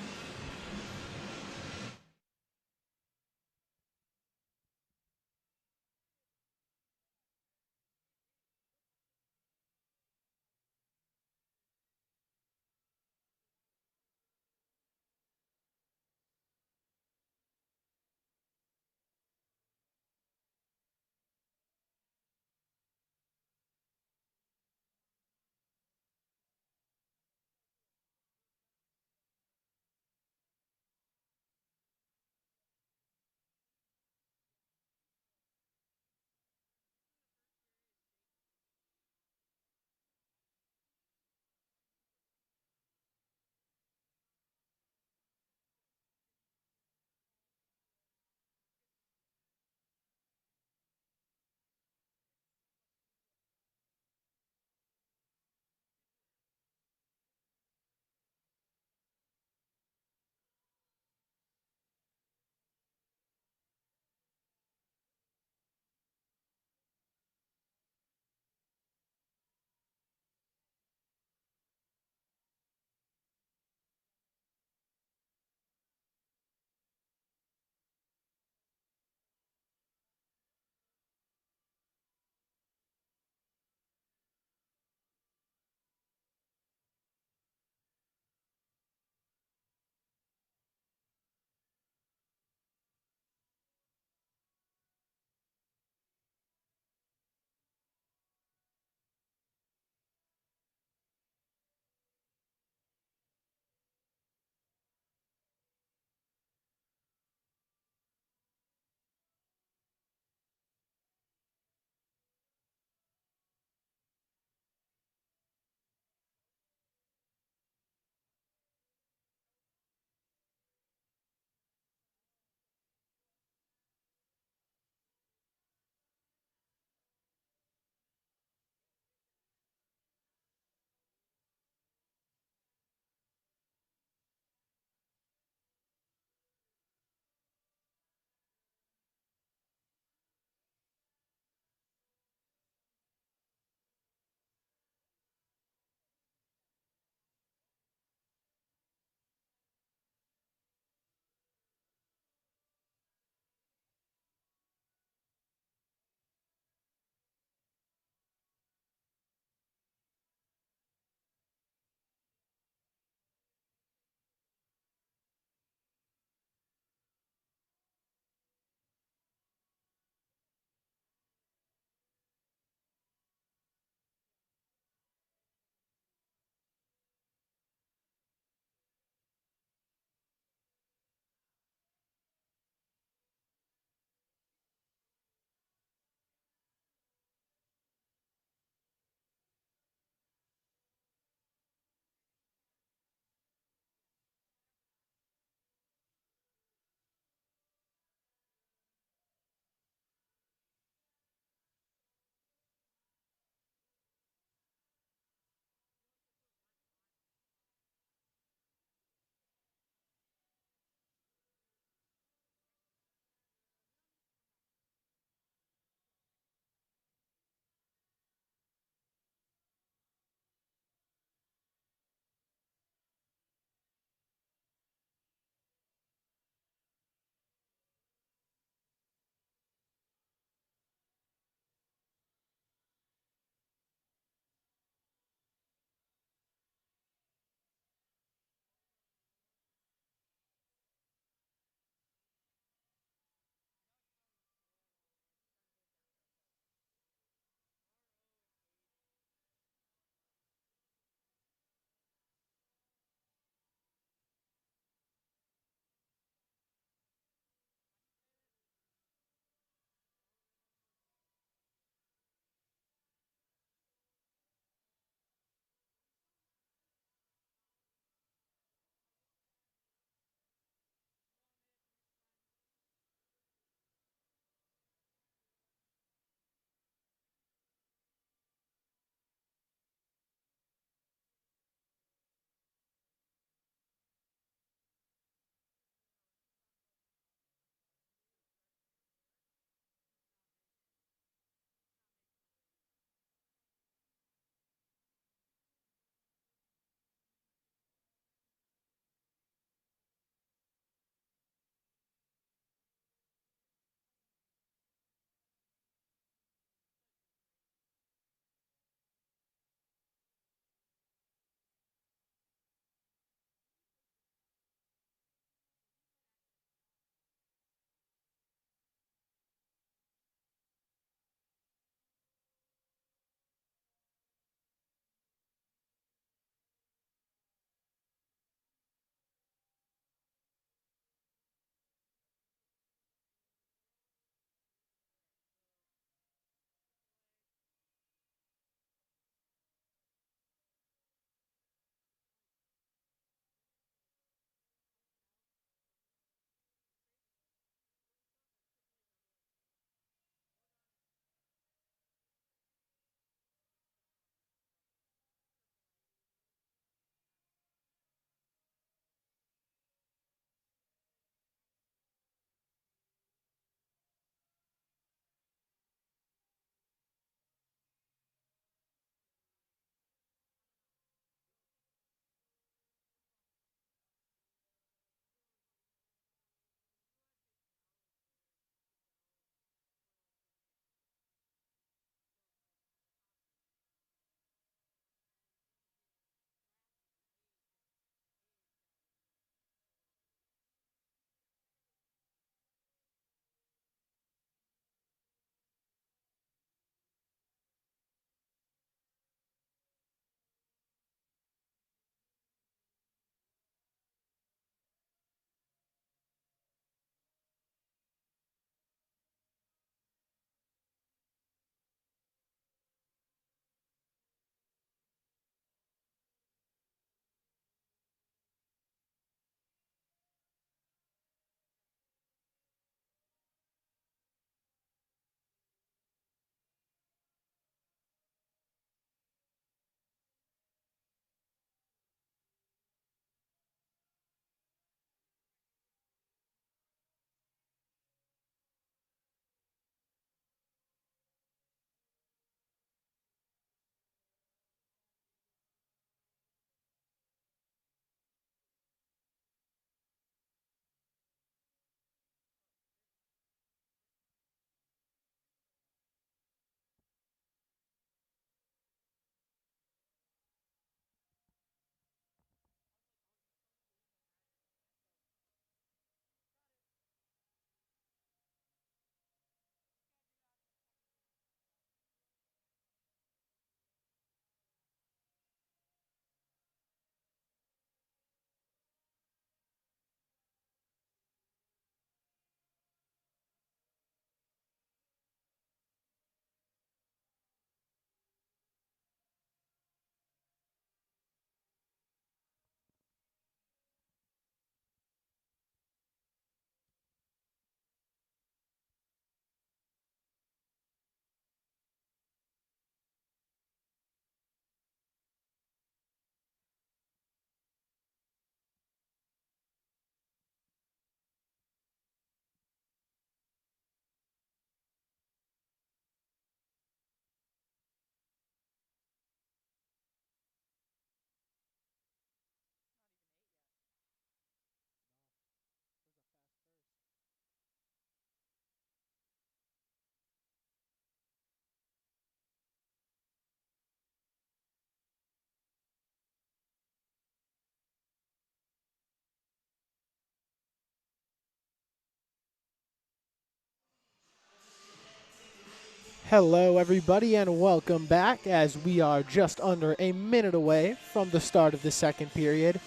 Hello, everybody, and welcome back as we are just under a minute away from the start of the second period.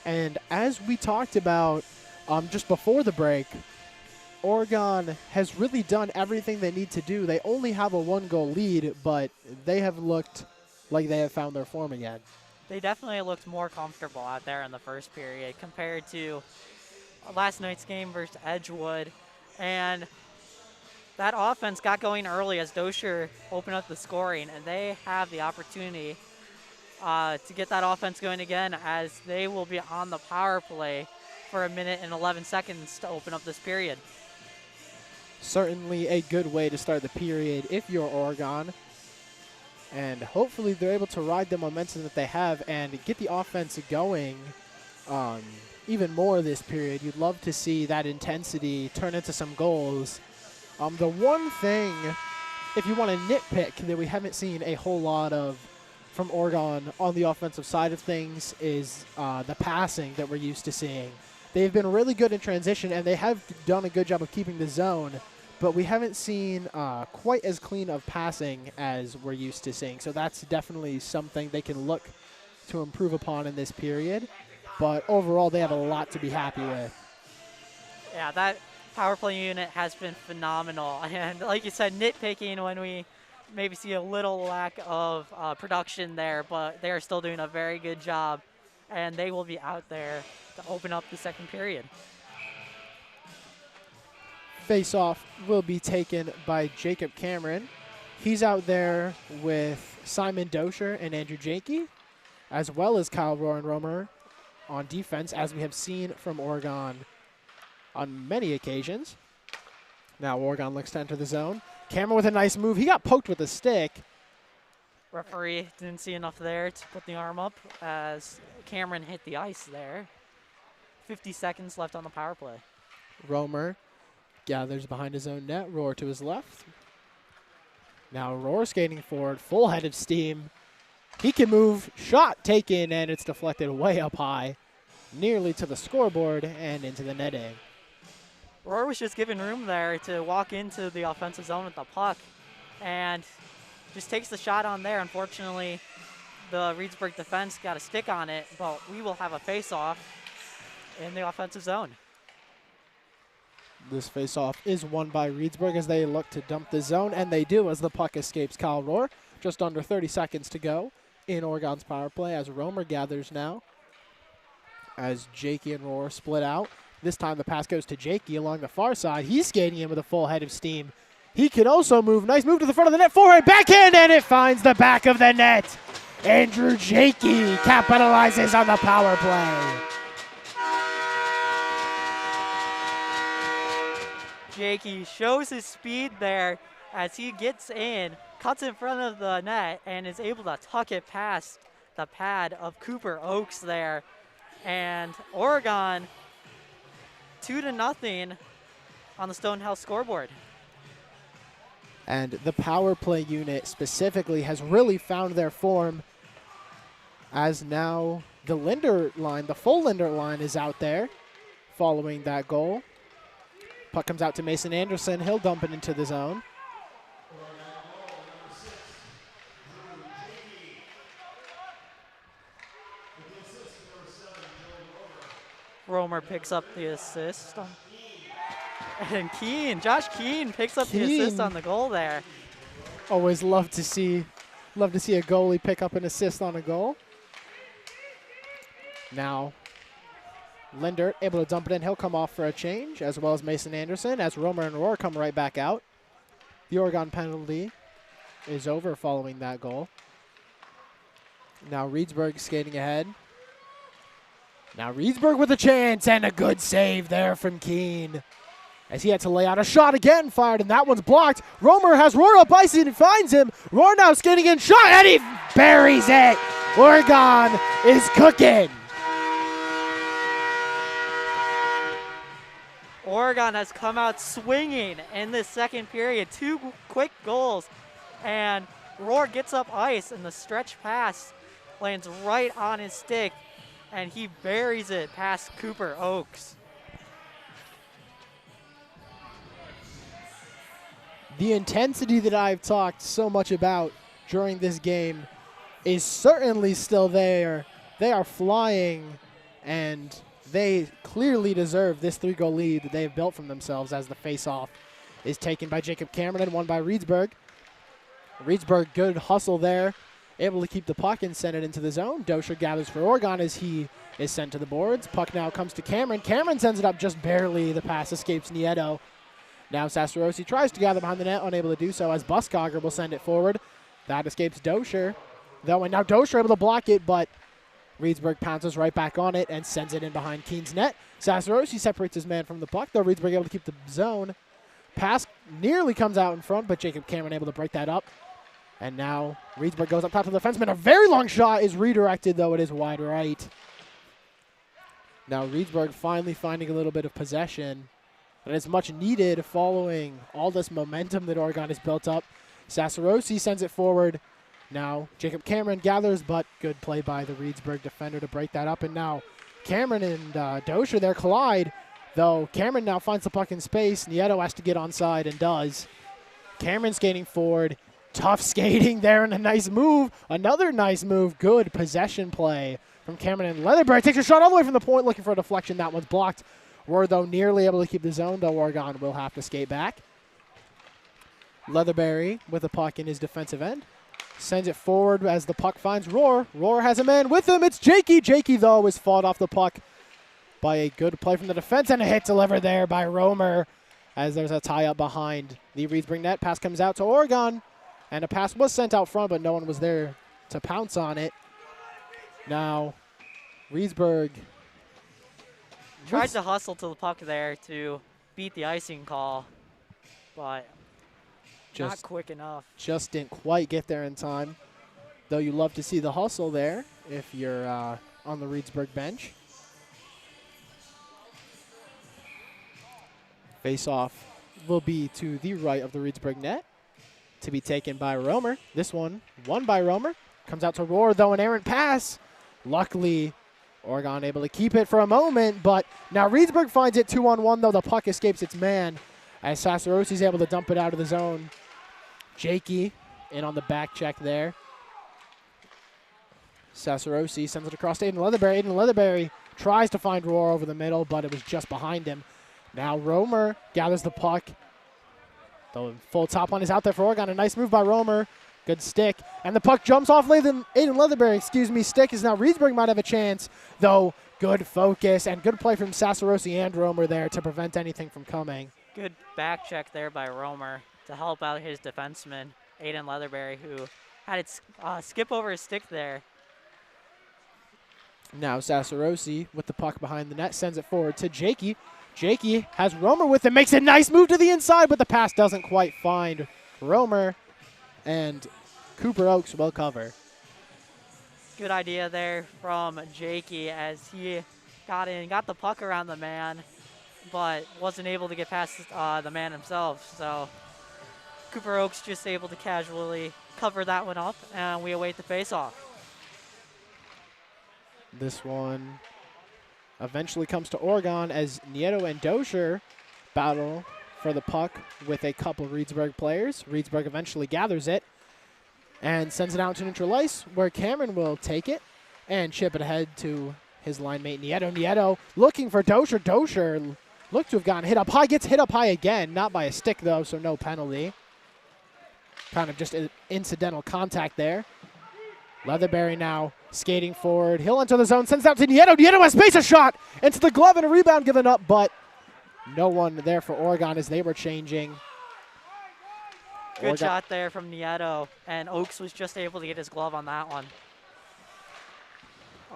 And as we talked about just before the break, Oregon has really done everything they need to do. They only have a 1-goal lead, but they have looked like they have found their form again. They definitely looked more comfortable out there in the first period compared to last night's game versus Edgewood. And that offense got going early as Dosher opened up the scoring, and they have the opportunity to get that offense going again as they will be on the power play for a minute and 11 seconds to open up this period. Certainly a good way to start the period if you're Oregon. And hopefully they're able to ride the momentum that they have and get the offense going even more this period. You'd love to see that intensity turn into some goals. The one thing, if you want to nitpick, that we haven't seen a whole lot of from Oregon on the offensive side of things is the passing that we're used to seeing. They've been really good in transition, and they have done a good job of keeping the zone, but we haven't seen quite as clean of passing as we're used to seeing. So that's definitely something they can look to improve upon in this period. But overall, they have a lot to be happy with. Yeah, that power play unit has been phenomenal. And like you said, nitpicking when we maybe see a little lack of production there, but they are still doing a very good job, and they will be out there to open up the second period. Face-off will be taken by Jacob Cameron. He's out there with Simon Dosher and Andrew Jakey, as well as Kyle Rohr and Romer on defense, as we have seen from Oregon on many occasions. Now Oregon looks to enter the zone. Cameron with a nice move. He got poked with a stick. Referee didn't see enough there to put the arm up as Cameron hit the ice there. 50 seconds left on the power play. Romer gathers behind his own net. Rohr to his left. Now Rohr skating forward, full head of steam. He can move, shot taken, and it's deflected way up high, nearly to the scoreboard and into the netting. Rohr was just given room there to walk into the offensive zone with the puck and just takes the shot on there. Unfortunately, the Reedsburg defense got a stick on it, but we will have a face-off in the offensive zone. This face-off is won by Reedsburg as they look to dump the zone, and they do as the puck escapes Kyle Rohr. Just under 30 seconds to go in Oregon's power play as Romer gathers now. As Jakey and Rohr split out. This time the pass goes to Jakey along the far side. He's skating in with a full head of steam. He can also move. Nice move to the front of the net. Forehand backhand, and it finds the back of the net. Andrew Jakey capitalizes on the power play. Jakey shows his speed there as he gets in, cuts in front of the net, and is able to tuck it past the pad of Cooper Oaks there. And Oregon 2-0 on the Stonehouse scoreboard. And the power play unit specifically has really found their form as now the Linder line, the full Linder line is out there following that goal. Puck comes out to Mason Anderson. He'll dump it into the zone. Romer picks up the assist. And Josh Keene picks up the assist on the goal there. Always love to see a goalie pick up an assist on a goal. Now, Linder able to dump it in. He'll come off for a change, as well as Mason Anderson, as Romer and Rohr come right back out. The Oregon penalty is over following that goal. Now Reedsburg skating ahead. Now Reedsburg with a chance, and a good save there from Keene, as he had to lay out a shot again, fired, and that one's blocked. Romer has Rohr up ice and finds him. Rohr now skating in, shot, and he buries it. Oregon is cooking. Oregon has come out swinging in this second period. 2 quick goals, and Rohr gets up ice, and the stretch pass lands right on his stick, and he buries it past Cooper Oaks. the intensity that I've talked so much about during this game is certainly still there. They are flying, and they clearly deserve this 3-goal lead that they have built from themselves as the face-off is taken by Jacob Cameron and won by Reedsburg. Reedsburg, good hustle there, able to keep the puck and send it into the zone. Dosher gathers for Oregon as he is sent to the boards. Puck now comes to Cameron. Cameron sends it up just barely. The pass escapes Nieto. Now Sassarosi tries to gather behind the net, unable to do so as Buskogger will send it forward. That escapes Dosher, though, and now Dosher able to block it, but Reedsburg pounces right back on it and sends it in behind Keene's net. Sassarosi separates his man from the puck, though Reedsburg able to keep the zone. Pass nearly comes out in front, but Jacob Cameron able to break that up. And now Reedsburg goes up top to the defenseman. A very long shot is redirected, though it is wide right. Now Reedsburg finally finding a little bit of possession. And it's much needed following all this momentum that Oregon has built up. Sassarosi sends it forward. Now Jacob Cameron gathers, but good play by the Reedsburg defender to break that up. And now Cameron and Dosher there collide, though Cameron now finds the puck in space. Nieto has to get onside and does. Cameron skating forward. Tough skating there and a nice move. Another nice move. Good possession play from Cameron, and Leatherberry takes a shot all the way from the point looking for a deflection. That one's blocked. We're, though, nearly able to keep the zone, though Oregon will have to skate back. Leatherberry with the puck in his defensive end. Sends it forward as the puck finds Roar. Roar has a man with him. It's Jakey. Jakey, though, is fought off the puck by a good play from the defense, and a hit delivered there by Romer as there's a tie-up behind the Reedsburg net. Pass comes out to Oregon, and a pass was sent out front, but no one was there to pounce on it. Now, Reedsburg tried to hustle to the puck there to beat the icing call, but not quick enough. Just didn't quite get there in time, though you love to see the hustle there if you're on the Reedsburg bench. Face-off will be to the right of the Reedsburg net to be taken by Romer. This one won by Romer. Comes out to Roar, though, an errant pass. Luckily, Oregon able to keep it for a moment, but now Reedsburg finds it 2-on-1, though the puck escapes its man as Sassarosi's able to dump it out of the zone. Jakey in on the back check there. Sassarosi sends it across to Aiden Leatherberry. Aiden Leatherberry tries to find Roar over the middle, but it was just behind him. Now Romer gathers the puck. The full top one is out there for Oregon. A nice move by Romer. Good stick. And the puck jumps off Aiden Leatherberry. Stick is now Reedsburg might have a chance, though good focus and good play from Sassarosi and Romer there to prevent anything from coming. Good back check there by Romer to help out his defenseman, Aiden Leatherberry, who had it skip over his stick there. Now Sassarosi with the puck behind the net sends it forward to Jakey. Jakey has Romer with him, makes a nice move to the inside, but the pass doesn't quite find Romer, and Cooper Oaks will cover. Good idea there from Jakey as he got the puck around the man, but wasn't able to get past the man himself. So Cooper Oaks just able to casually cover that one up, and we await the faceoff. This one eventually comes to Oregon as Nieto and Dosher battle for the puck with a couple Reedsburg players. Reedsburg eventually gathers it and sends it out to neutral ice, where Cameron will take it and chip it ahead to his line mate Nieto. Nieto looking for Dosher. Dosher looked to have gotten hit up high, gets hit up high again, not by a stick though, so no penalty. Kind of just an incidental contact there. Leatherberry now skating forward. He'll enter the zone, sends out to Nieto. Nieto has space, a shot into the glove and a rebound given up, but no one there for Oregon as they were changing. Good shot there from Nieto, and Oaks was just able to get his glove on that one.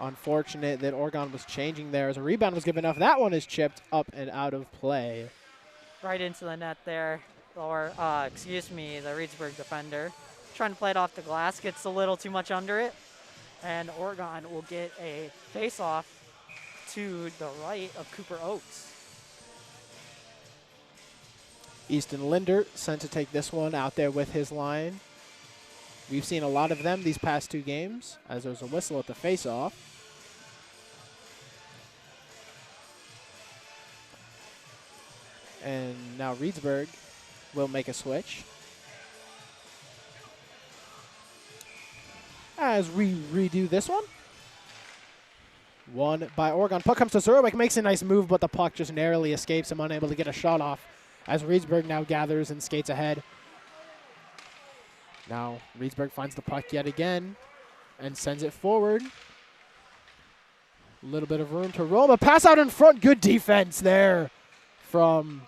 Unfortunate that Oregon was changing there as a rebound was given up. That one is chipped up and out of play. Right into the net there, or the Reedsburg defender. Trying to play it off the glass, gets a little too much under it, and Oregon will get a face-off to the right of Cooper Oaks. Easton Linder sent to take this one out there with his line. We've seen a lot of them these past two games as there's a whistle at the face-off. And now Reedsburg will make a switch. as we redo this one. One by Oregon. Puck comes to Zerwick, makes a nice move, but the puck just narrowly escapes him, unable to get a shot off as Reedsburg now gathers and skates ahead. Now Reedsburg finds the puck yet again and sends it forward. A little bit of room to roam. A pass out in front. Good defense there from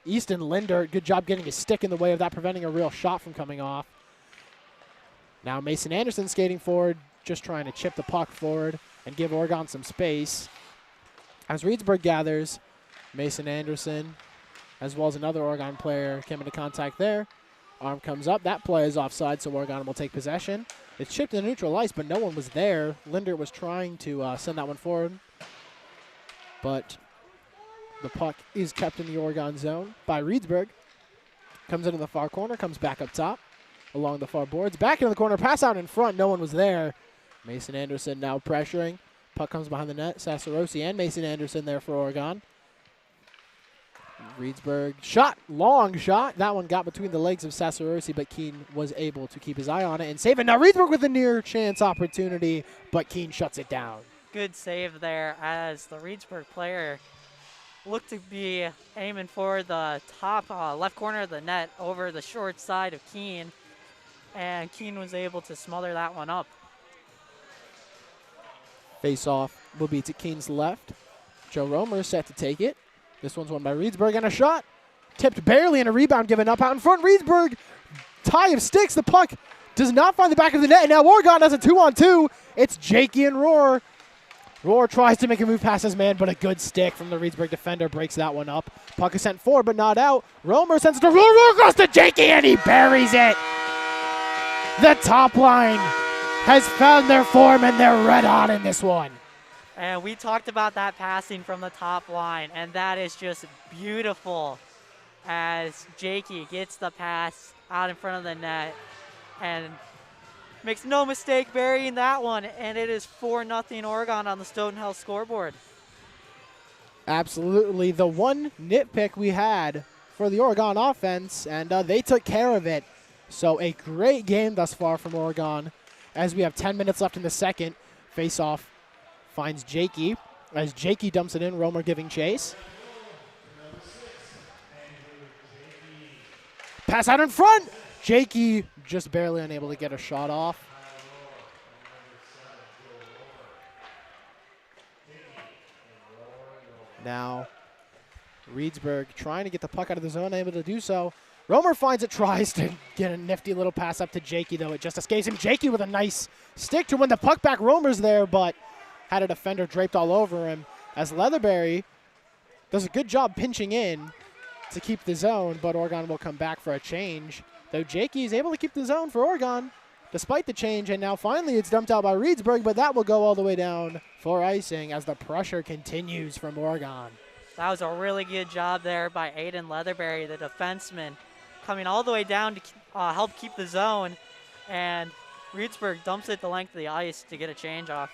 Easton Linder. Good job getting his stick in the way of that, preventing a real shot from coming off. Now Mason Anderson skating forward, just trying to chip the puck forward and give Oregon some space. As Reedsburg gathers, Mason Anderson, as well as another Oregon player, came into contact there. Arm comes up. That play is offside, so Oregon will take possession. It's chipped in neutral ice, but no one was there. Linder was trying to send that one forward, but the puck is kept in the Oregon zone by Reedsburg. Comes into the far corner, comes back up top along the far boards. Back into the corner, pass out in front. No one was there. Mason Anderson now pressuring. Puck comes behind the net. Sassarosi and Mason Anderson there for Oregon. Reedsburg shot, long shot. That one got between the legs of Sassarosi, but Keene was able to keep his eye on it and save it. Now Reedsburg with a near chance opportunity, but Keene shuts it down. Good save there as the Reedsburg player looked to be aiming for the top left corner of the net over the short side of Keene, and Keene was able to smother that one up. Face-off will be to Keene's left. Joe Romer set to take it. This one's won by Reedsburg, and a shot. Tipped barely, and a rebound given up out in front. Reedsburg, tie of sticks. The puck does not find the back of the net, and now Oregon has a 2-on-2. It's Jakey and Rohr. Rohr tries to make a move past his man, but a good stick from the Reedsburg defender breaks that one up. Puck is sent forward, but not out. Romer sends it to Rohr. Rohr goes to Jakey, and he buries it. The top line has found their form, and they're red hot in this one. And we talked about that passing from the top line, and that is just beautiful as Jakey gets the pass out in front of the net and makes no mistake burying that one, and it is 4-0 Oregon on the Stonehill scoreboard. Absolutely. The one nitpick we had for the Oregon offense, and they took care of it. So a great game thus far from Oregon. As we have 10 minutes left in the second, face-off finds Jakey. As Jakey dumps it in, Romer giving chase. Pass out in front. Jakey just barely unable to get a shot off. Now, Reedsburg trying to get the puck out of the zone, able to do so. Romer finds it, tries to get a nifty little pass up to Jakey, though it just escapes him. Jakey with a nice stick to win the puck back. Romer's there, but had a defender draped all over him as Leatherberry does a good job pinching in to keep the zone, but Oregon will come back for a change. Though Jakey is able to keep the zone for Oregon despite the change, and now finally it's dumped out by Reedsburg, but that will go all the way down for icing as the pressure continues from Oregon. That was a really good job there by Aiden Leatherberry, the defenseman, coming all the way down to help keep the zone, and Reedsburg dumps it the length of the ice to get a change off.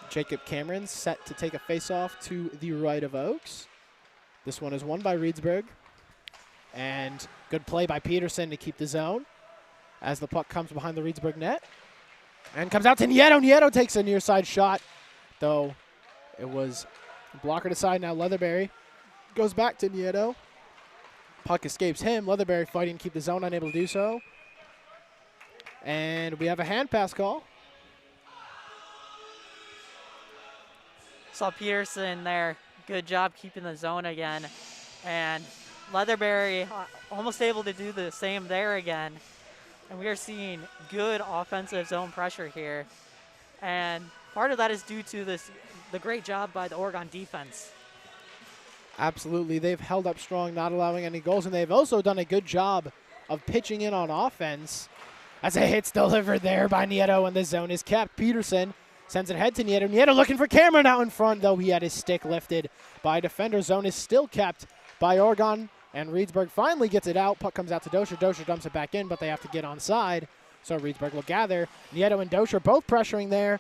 Jacob Cameron set to take a face-off to the right of Oaks. This one is won by Reedsburg. And good play by Peterson to keep the zone as the puck comes behind the Reedsburg net. And comes out to Nieto. Nieto takes a near side shot, though it was blocker to side. Now Leatherberry goes back to Nieto. Puck escapes him. Leatherberry fighting to keep the zone, unable to do so. And we have a hand pass call. Saw Peterson there. Good job keeping the zone again. And Leatherberry almost able to do the same there again. And we are seeing good offensive zone pressure here. And part of that is due to the great job by the Oregon defense. Absolutely. They've held up strong, not allowing any goals. And they've also done a good job of pitching in on offense. As a hit's delivered there by Nieto, and the zone is kept. Peterson sends it ahead to Nieto. Nieto looking for Cameron out in front, though he had his stick lifted by a defender. Zone is still kept by Oregon, and Reedsburg finally gets it out. Puck comes out to Dosher. Dosher dumps it back in, but they have to get onside. So Reedsburg will gather. Nieto and Dosher both pressuring there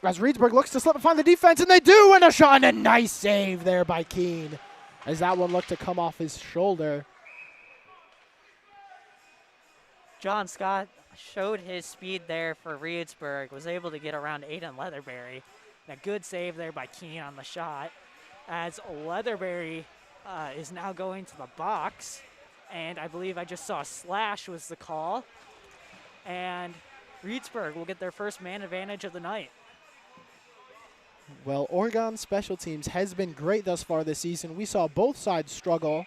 as Reedsburg looks to slip and find the defense, and they do win a shot, and a nice save there by Keene as that one looked to come off his shoulder. John Scott showed his speed there for Reedsburg, was able to get around Aiden Leatherberry. And a good save there by Keene on the shot, as Leatherberry is now going to the box. And I believe I just saw a slash was the call. And Reedsburg will get their first man advantage of the night. Well, Oregon's special teams has been great thus far this season. We saw both sides struggle.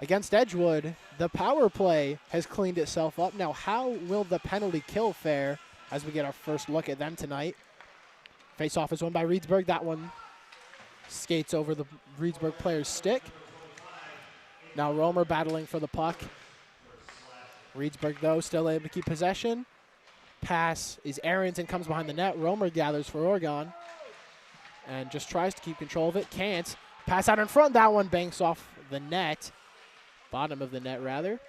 Against Edgewood, the power play has cleaned itself up. Now, how will the penalty kill fare as we get our first look at them tonight? Face-off is won by Reedsburg. That one skates over the Reedsburg player's stick. Now Romer battling for the puck. Reedsburg, though, still able to keep possession. Pass is errant and comes behind the net. Romer gathers for Oregon and just tries to keep control of it. Can't. Pass out in front. That one banks off the net. Bottom of the net, rather.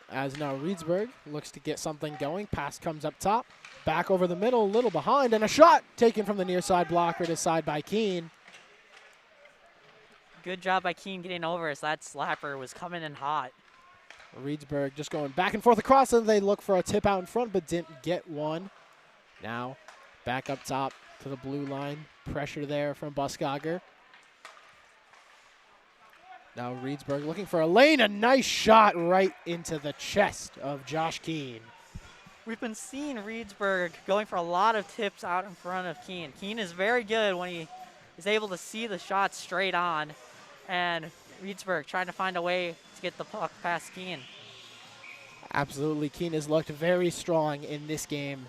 As now Reedsburg looks to get something going. Pass comes up top. Back over the middle, a little behind. And a shot taken from the near side blocker to side by Keene. Good job by Keene getting over as that slapper was coming in hot. Reedsburg just going back and forth across, and they look for a tip out in front, but didn't get one. Now back up top to the blue line. Pressure there from Buskager. Now Reedsburg looking for a lane. A nice shot right into the chest of Josh Keene. We've been seeing Reedsburg going for a lot of tips out in front of Keene. Keene is very good when he is able to see the shot straight on. And Reedsburg trying to find a way to get the puck past Keene. Absolutely. Keene has looked very strong in this game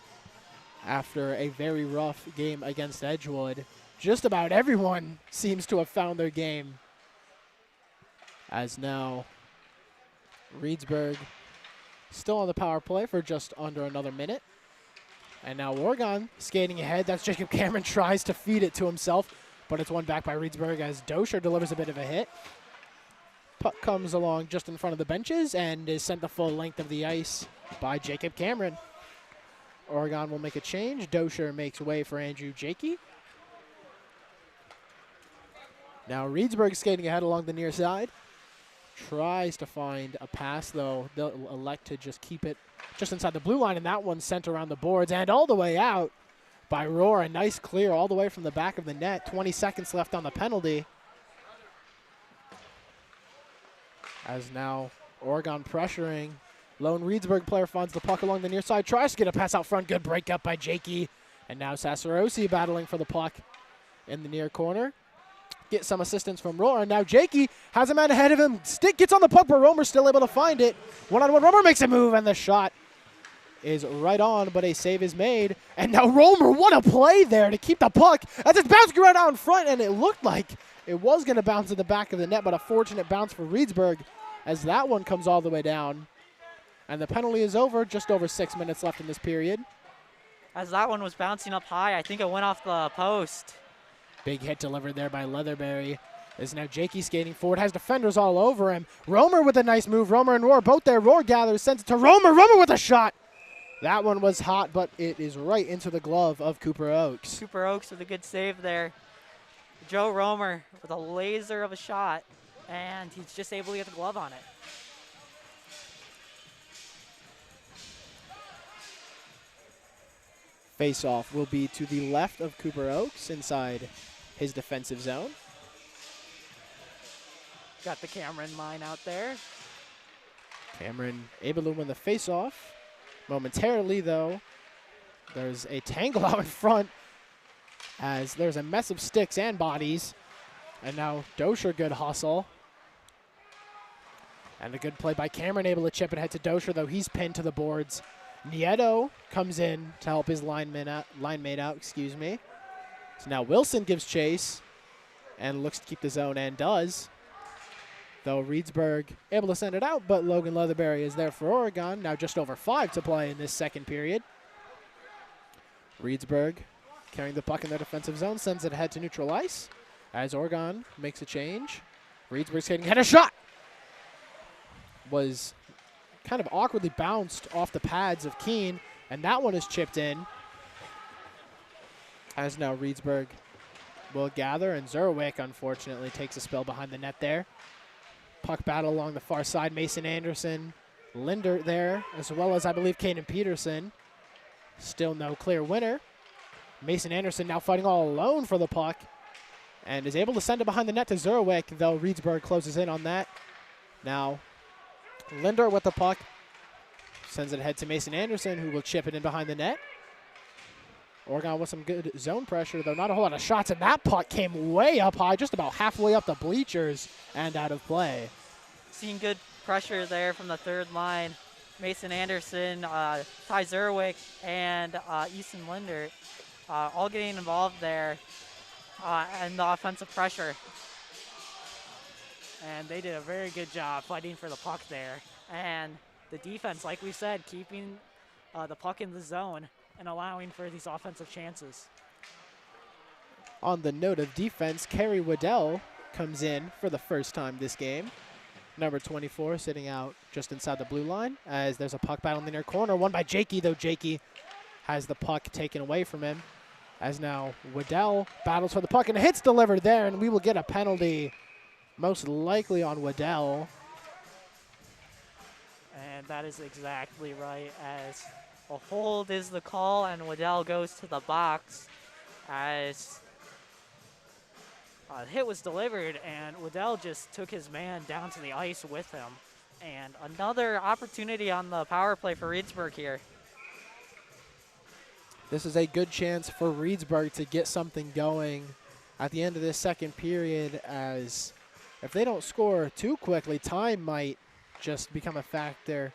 after a very rough game against Edgewood. Just about everyone seems to have found their game. As now Reedsburg still on the power play for just under another minute. And now Oregon skating ahead. That's Jacob Cameron, tries to feed it to himself, but it's won back by Reedsburg as Dosher delivers a bit of a hit. Puck comes along just in front of the benches and is sent the full length of the ice by Jacob Cameron. Oregon will make a change. Dosher makes way for Andrew Jakey. Now Reedsburg skating ahead along the near side. Tries to find a pass, though. They'll elect to just keep it just inside the blue line, and that one's sent around the boards and all the way out by Roar. A nice clear all the way from the back of the net. 20 seconds left on the penalty. As now Oregon pressuring. Lone Reedsburg player finds the puck along the near side. Tries to get a pass out front. Good break up by Jakey. And now Sassarosi battling for the puck in the near corner. Get some assistance from Roar. And now Jakey has a man ahead of him. Stick gets on the puck, but Romer's still able to find it. One-on-one. Romer makes a move, and the shot is right on, but a save is made. And now Romer, what a play there to keep the puck as it's bouncing right out in front, and it looked like it was going to bounce to the back of the net, but a fortunate bounce for Reedsburg as that one comes all the way down. And the penalty is over. Just over 6 minutes left in this period. As that one was bouncing up high, I think it went off the post. Big hit delivered there by Leatherberry. As now Jakey skating forward, has defenders all over him. Romer with a nice move. Romer and Roar both there. Roar gathers, sends it to Romer. Romer with a shot. That one was hot, but it is right into the glove of Cooper Oaks. Cooper Oaks with a good save there. Joe Romer with a laser of a shot, and he's just able to get the glove on it. Face-off will be to the left of Cooper Oaks inside his defensive zone. Got the Cameron line out there. Cameron able to win the face-off. Momentarily, though, there's a tangle out in front as there's a mess of sticks and bodies. And now Dosher, good hustle. And a good play by Cameron, able to chip it ahead to Dosher, though he's pinned to the boards. Nieto comes in to help his line mate out, excuse me. So now Wilson gives chase and looks to keep the zone and does. Though Reedsburg able to send it out, but Logan Leatherberry is there for Oregon. Now just over 5 to play in this second period. Reedsburg carrying the puck in their defensive zone, sends it ahead to neutral ice as Oregon makes a change. Reedsburg skating ahead, a shot! Was kind of awkwardly bounced off the pads of Keene, and that one is chipped in. As now Reedsburg will gather, and Zerwick unfortunately takes a spell behind the net there. Puck battle along the far side. Mason Anderson Linder there, as well as I believe Kaden Peterson. Still no clear winner. Mason Anderson now fighting all alone for the puck and is able to send it behind the net to Zerwick, though Reedsburg closes in on that. Now, Linder with the puck sends it ahead to Mason Anderson, who will chip it in behind the net. Oregon with some good zone pressure, though not a whole lot of shots, and that puck came way up high, just about halfway up the bleachers and out of play. Seeing good pressure there from the third line. Mason Anderson, Ty Zerwick, and Easton Linder all getting involved there in the offensive pressure. And they did a very good job fighting for the puck there. And The defense, like we said, keeping the puck in the zone and allowing for these offensive chances. On the note of defense, Kerry Waddell comes in for the first time this game. Number 24 sitting out just inside the blue line as there's a puck battle in the near corner. Won by Jakey, though Jakey has the puck taken away from him. As now Waddell battles for the puck and a hit's delivered there, and we will get a penalty most likely on Waddell. And that is exactly right, as a hold is the call and Waddell goes to the box as the hit was delivered and Waddell just took his man down to the ice with him. And another opportunity on the power play for Reedsburg here. This is a good chance for Reedsburg to get something going at the end of this second period, as if they don't score too quickly, time might just become a factor,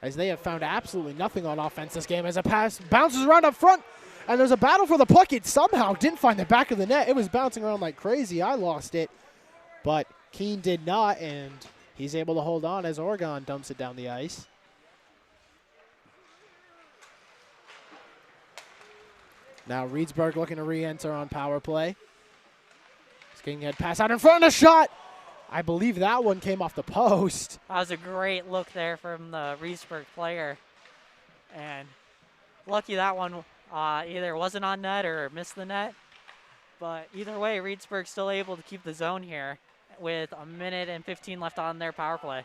as they have found absolutely nothing on offense this game as a pass bounces around up front, and there's a battle for the puck. It somehow didn't find the back of the net. It was bouncing around like crazy. I lost it, but Keene did not, and he's able to hold on as Oregon dumps it down the ice. Now Reedsburg looking to re-enter on power play. Skating head pass out in front, and a shot. I believe that one came off the post. That was a great look there from the Reedsburg player. And lucky that one either wasn't on net or missed the net. But either way, Reedsburg's still able to keep the zone here with 1:15 left on their power play.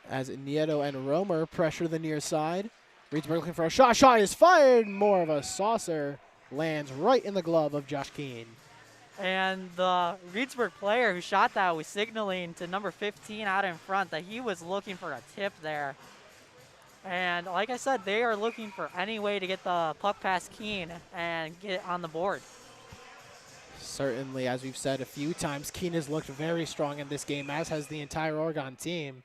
As Nieto and Romer pressure the near side. Reedsburg looking for a shot. Shot is fired. More of a saucer. Lands right in the glove of Josh Keene. And the Reedsburg player who shot that was signaling to number 15 out in front that he was looking for a tip there. And like I said, they are looking for any way to get the puck past Keene and get on the board. Certainly, as we've said a few times, Keene has looked very strong in this game, as has the entire Oregon team.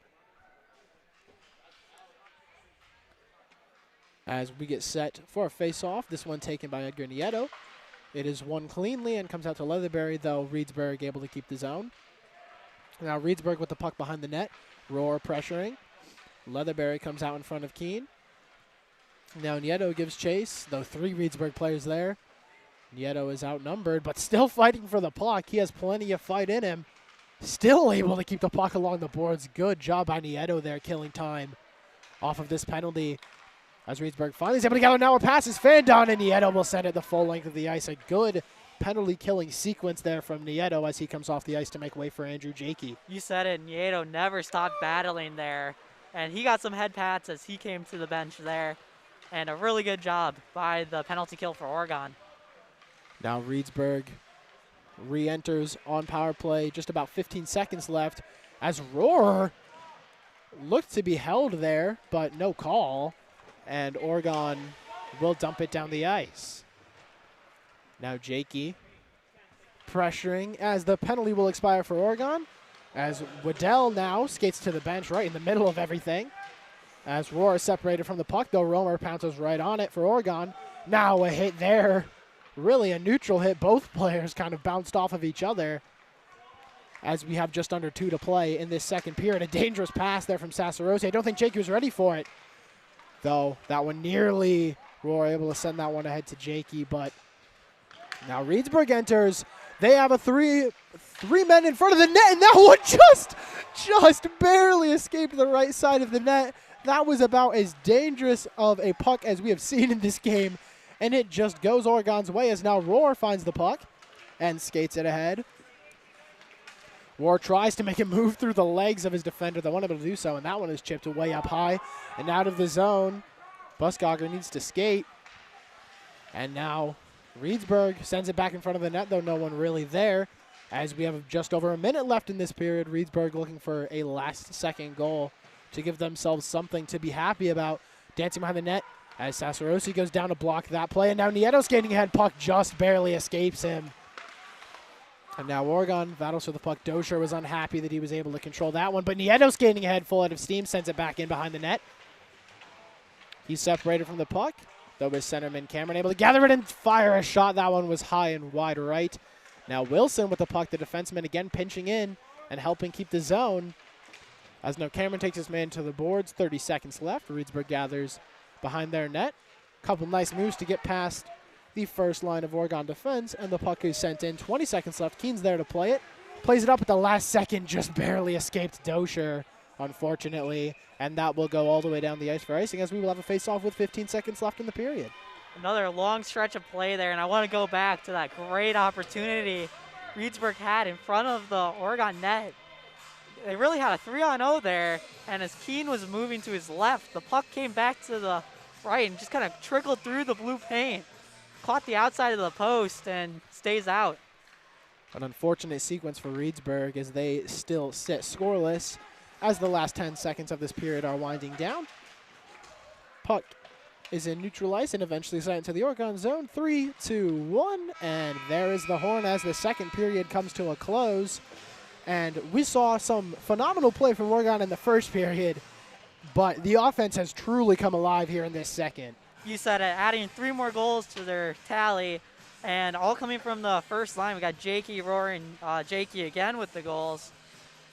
As we get set for a face-off, this one taken by Edgar Nieto. It is won cleanly and comes out to Leatherberry, though Reedsburg able to keep the zone. Now Reedsburg with the puck behind the net. Roar pressuring. Leatherberry comes out in front of Keene. Now Nieto gives chase, though 3 Reedsburg players there. Nieto is outnumbered, but still fighting for the puck. He has plenty of fight in him. Still able to keep the puck along the boards. Good job by Nieto there, killing time off of this penalty. As Reedsburg finally is able to get out now, a pass is fanned down, and Nieto will send it the full length of the ice. A good penalty-killing sequence there from Nieto as he comes off the ice to make way for Andrew Jakey. You said it, Nieto never stopped battling there. And he got some head pats as he came to the bench there. And a really good job by the penalty kill for Oregon. Now Reedsburg re-enters on power play. Just about 15 seconds left as Roar looked to be held there, but no call. And Oregon will dump it down the ice. Now Jakey pressuring as the penalty will expire for Oregon. As Waddell now skates to the bench right in the middle of everything. As Roar is separated from the puck, though Romer pounces right on it for Oregon. Now a hit there. Really a neutral hit. Both players kind of bounced off of each other. As we have just under 2 to play in this second period. A dangerous pass there from Sassarosi. I don't think Jakey was ready for it. Though that one nearly, Roar able to send that one ahead to Jakey, but now Reedsburg enters. They have a three men in front of the net, and that one just barely escaped the right side of the net. That was about as dangerous of a puck as we have seen in this game, and it just goes Oregon's way as now Roar finds the puck and skates it ahead. War tries to make it move through the legs of his defender. They're unable to do so, and that one is chipped way up high and out of the zone. Buskogger needs to skate. And now Reedsburg sends it back in front of the net, though no one really there. As we have just over a minute left in this period, Reedsburg looking for a last-second goal to give themselves something to be happy about. Dancing behind the net as Sassarosi goes down to block that play. And now Nieto skating ahead. Puck just barely escapes him. And now Oregon battles for the puck. Dosher was unhappy that he was able to control that one. But Nieto skating ahead, full out of steam, sends it back in behind the net. He's separated from the puck, though his centerman Cameron able to gather it and fire a shot. That one was high and wide right. Now Wilson with the puck, the defenseman again pinching in and helping keep the zone. As now Cameron takes his man to the boards, 30 seconds left. Reedsburg gathers behind their net. Couple nice moves to get past the first line of Oregon defense, and the puck is sent in. 20 seconds left. Keene's there to play it. Plays it up at the last second, just barely escaped Dosher, unfortunately, and that will go all the way down the ice for icing as we will have a face-off with 15 seconds left in the period. Another long stretch of play there, and I want to go back to that great opportunity Reedsburg had in front of the Oregon net. They really had a 3-on-0 there, and as Keene was moving to his left, the puck came back to the right and just kind of trickled through the blue paint. Caught the outside of the post and stays out. An unfortunate sequence for Reedsburg as they still sit scoreless as the last 10 seconds of this period are winding down. Puck is in neutral ice and eventually sent into the Oregon zone. 3, 2, 1, and there is the horn as the second period comes to a close. And we saw some phenomenal play from Oregon in the first period, but the offense has truly come alive here in this second. You said it, adding 3 more goals to their tally, and all coming from the first line. We got Jakey, Rory, and Jakey again with the goals.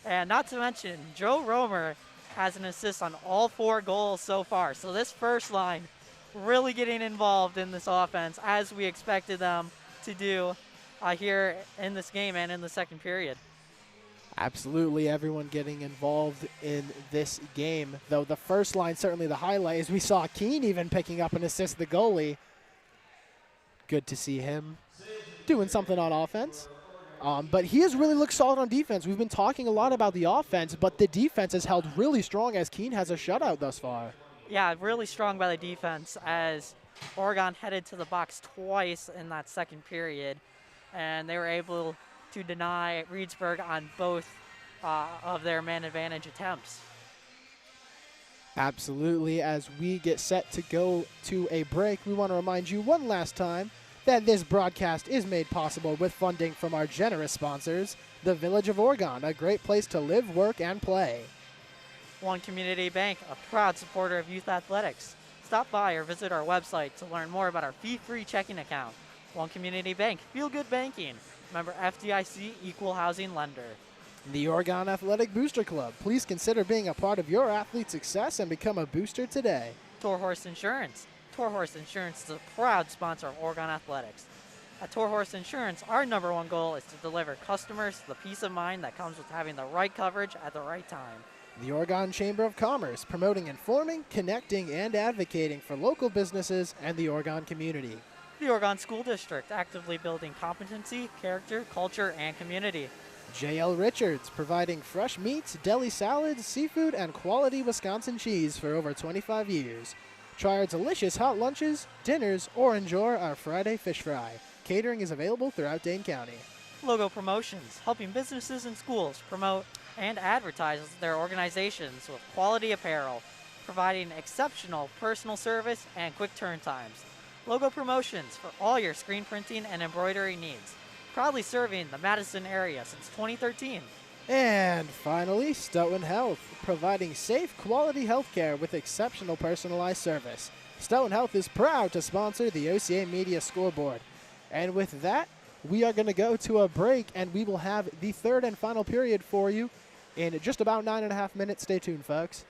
And not to mention, Joe Romer has an assist on all 4 goals so far. So this first line really getting involved in this offense as we expected them to do here in this game and in the second period. Absolutely, everyone getting involved in this game. Though the first line, certainly the highlight, is we saw Keene even picking up an assist the goalie. Good to see him doing something on offense. But he has really looked solid on defense. We've been talking a lot about the offense, but the defense has held really strong as Keene has a shutout thus far. Yeah, really strong by the defense as Oregon headed to the box twice in that second period, and they were able to deny Reedsburg on both of their man advantage attempts. Absolutely. As we get set to go to a break, we want to remind you one last time that this broadcast is made possible with funding from our generous sponsors, the Village of Oregon, a great place to live, work, and play. One Community Bank, a proud supporter of youth athletics. Stop by or visit our website to learn more about our fee-free checking account. One Community Bank, feel good banking. Member FDIC, equal housing lender. The Oregon Athletic Booster Club. Please consider being a part of your athlete's success and become a booster today. Tour Horse Insurance. Tour Horse Insurance is a proud sponsor of Oregon Athletics. At Tour Horse Insurance, our #1 goal is to deliver customers the peace of mind that comes with having the right coverage at the right time. The Oregon Chamber of Commerce, promoting informing, connecting, and advocating for local businesses and the Oregon community. The Oregon School District, actively building competency, character, culture, and community. J.L. Richards, providing fresh meats, deli salads, seafood, and quality Wisconsin cheese for over 25 years. Try our delicious hot lunches, dinners, or enjoy our Friday fish fry. Catering is available throughout Dane County. Logo Promotions, helping businesses and schools promote and advertise their organizations with quality apparel, providing exceptional personal service and quick turn times. Logo Promotions for all your screen printing and embroidery needs. Proudly serving the Madison area since 2013. And finally, Stoughton Health, providing safe, quality healthcare with exceptional personalized service. Stoughton Health is proud to sponsor the OCA Media Scoreboard. And with that, we are going to go to a break, and we will have the third and final period for you in just about 9.5 minutes. Stay tuned, folks.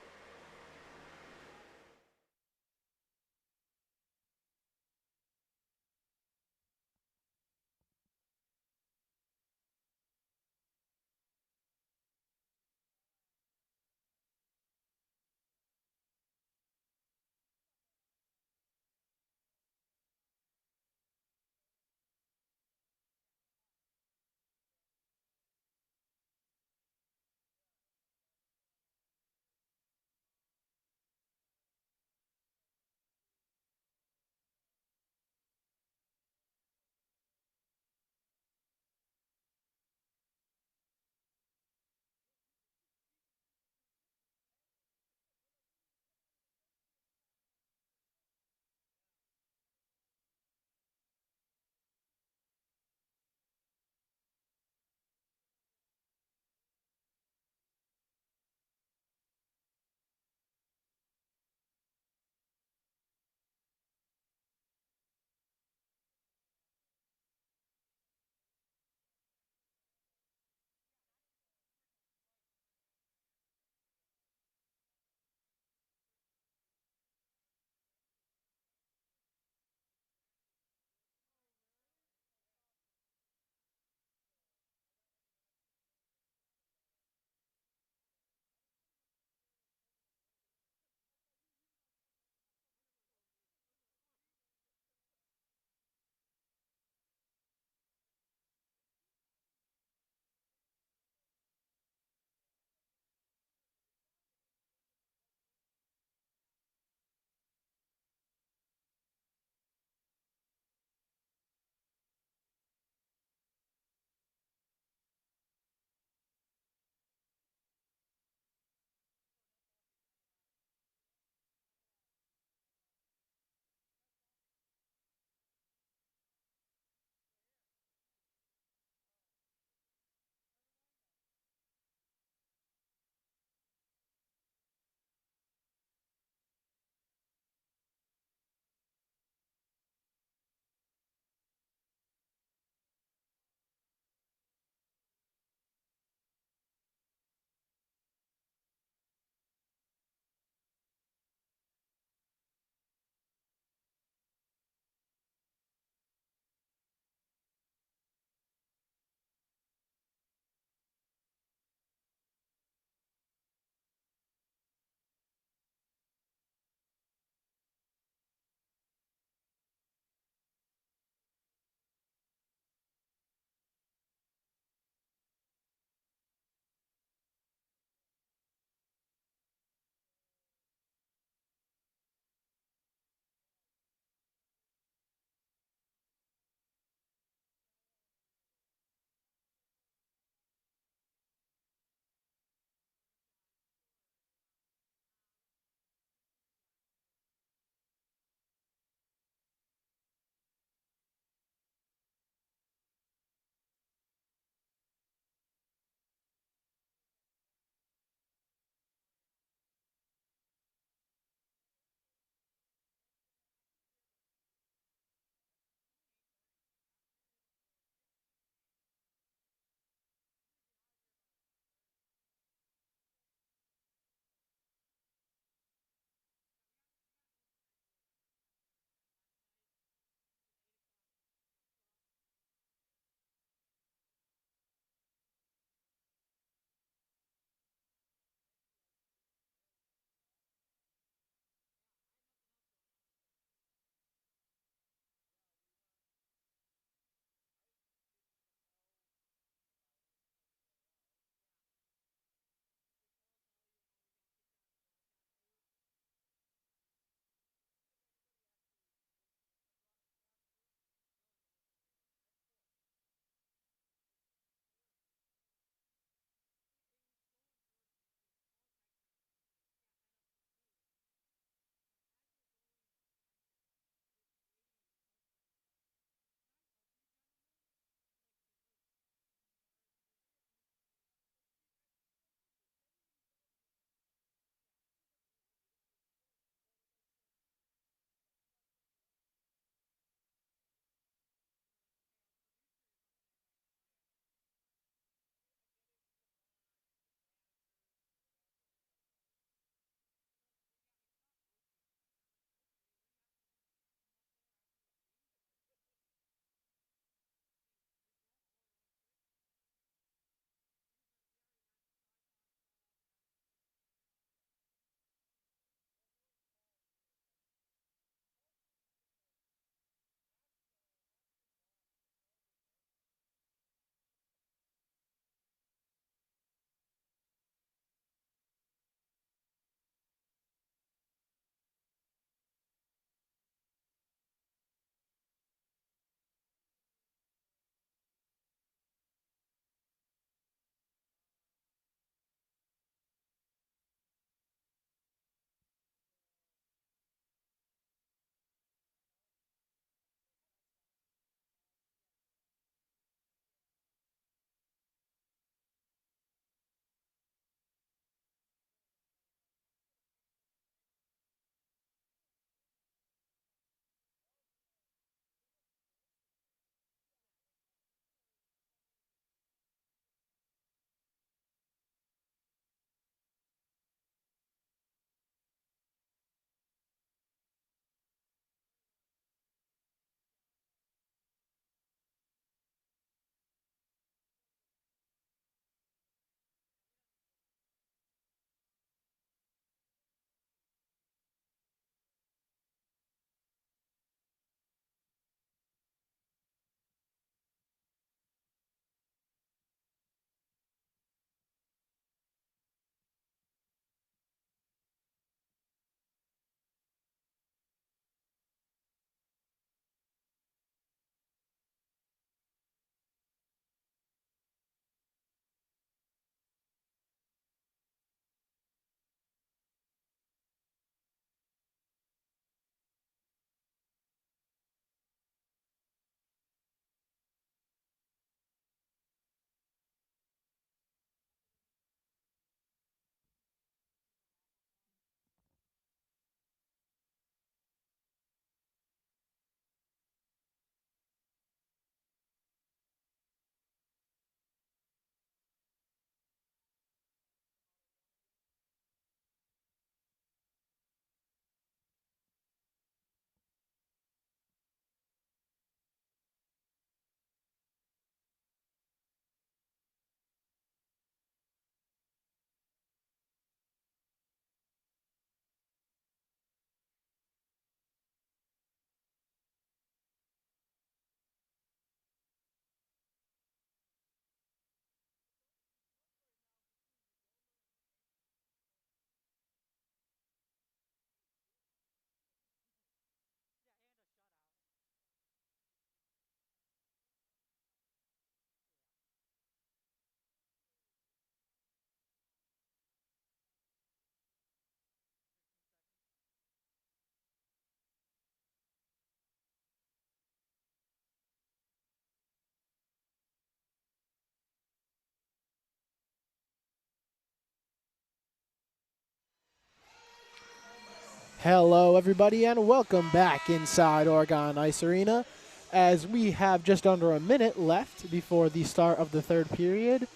Hello, everybody, and welcome back inside Oregon Ice Arena as we have just under a minute left before the start of the third period.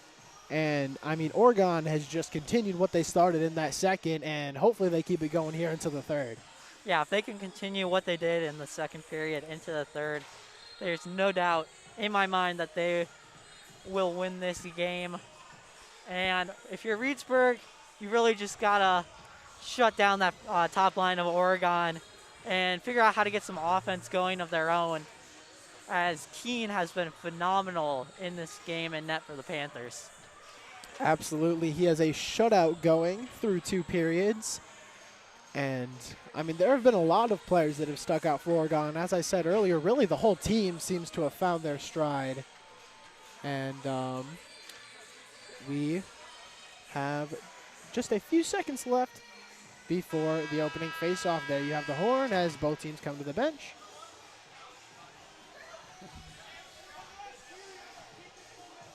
And, I mean, Oregon has just continued what they started in that second, and hopefully they keep it going here until the third. Yeah, if they can continue what they did in the second period into the third, there's no doubt in my mind that they will win this game. And if you're Reedsburg, you really just got to shut down that top line of Oregon and figure out how to get some offense going of their own, as Keene has been phenomenal in this game and net for the Panthers. Absolutely. He has a shutout going through 2 periods. And, I mean, there have been a lot of players that have stuck out for Oregon. As I said earlier, really the whole team seems to have found their stride. And we have just a few seconds left before the opening face-off. There you have the horn as both teams come to the bench.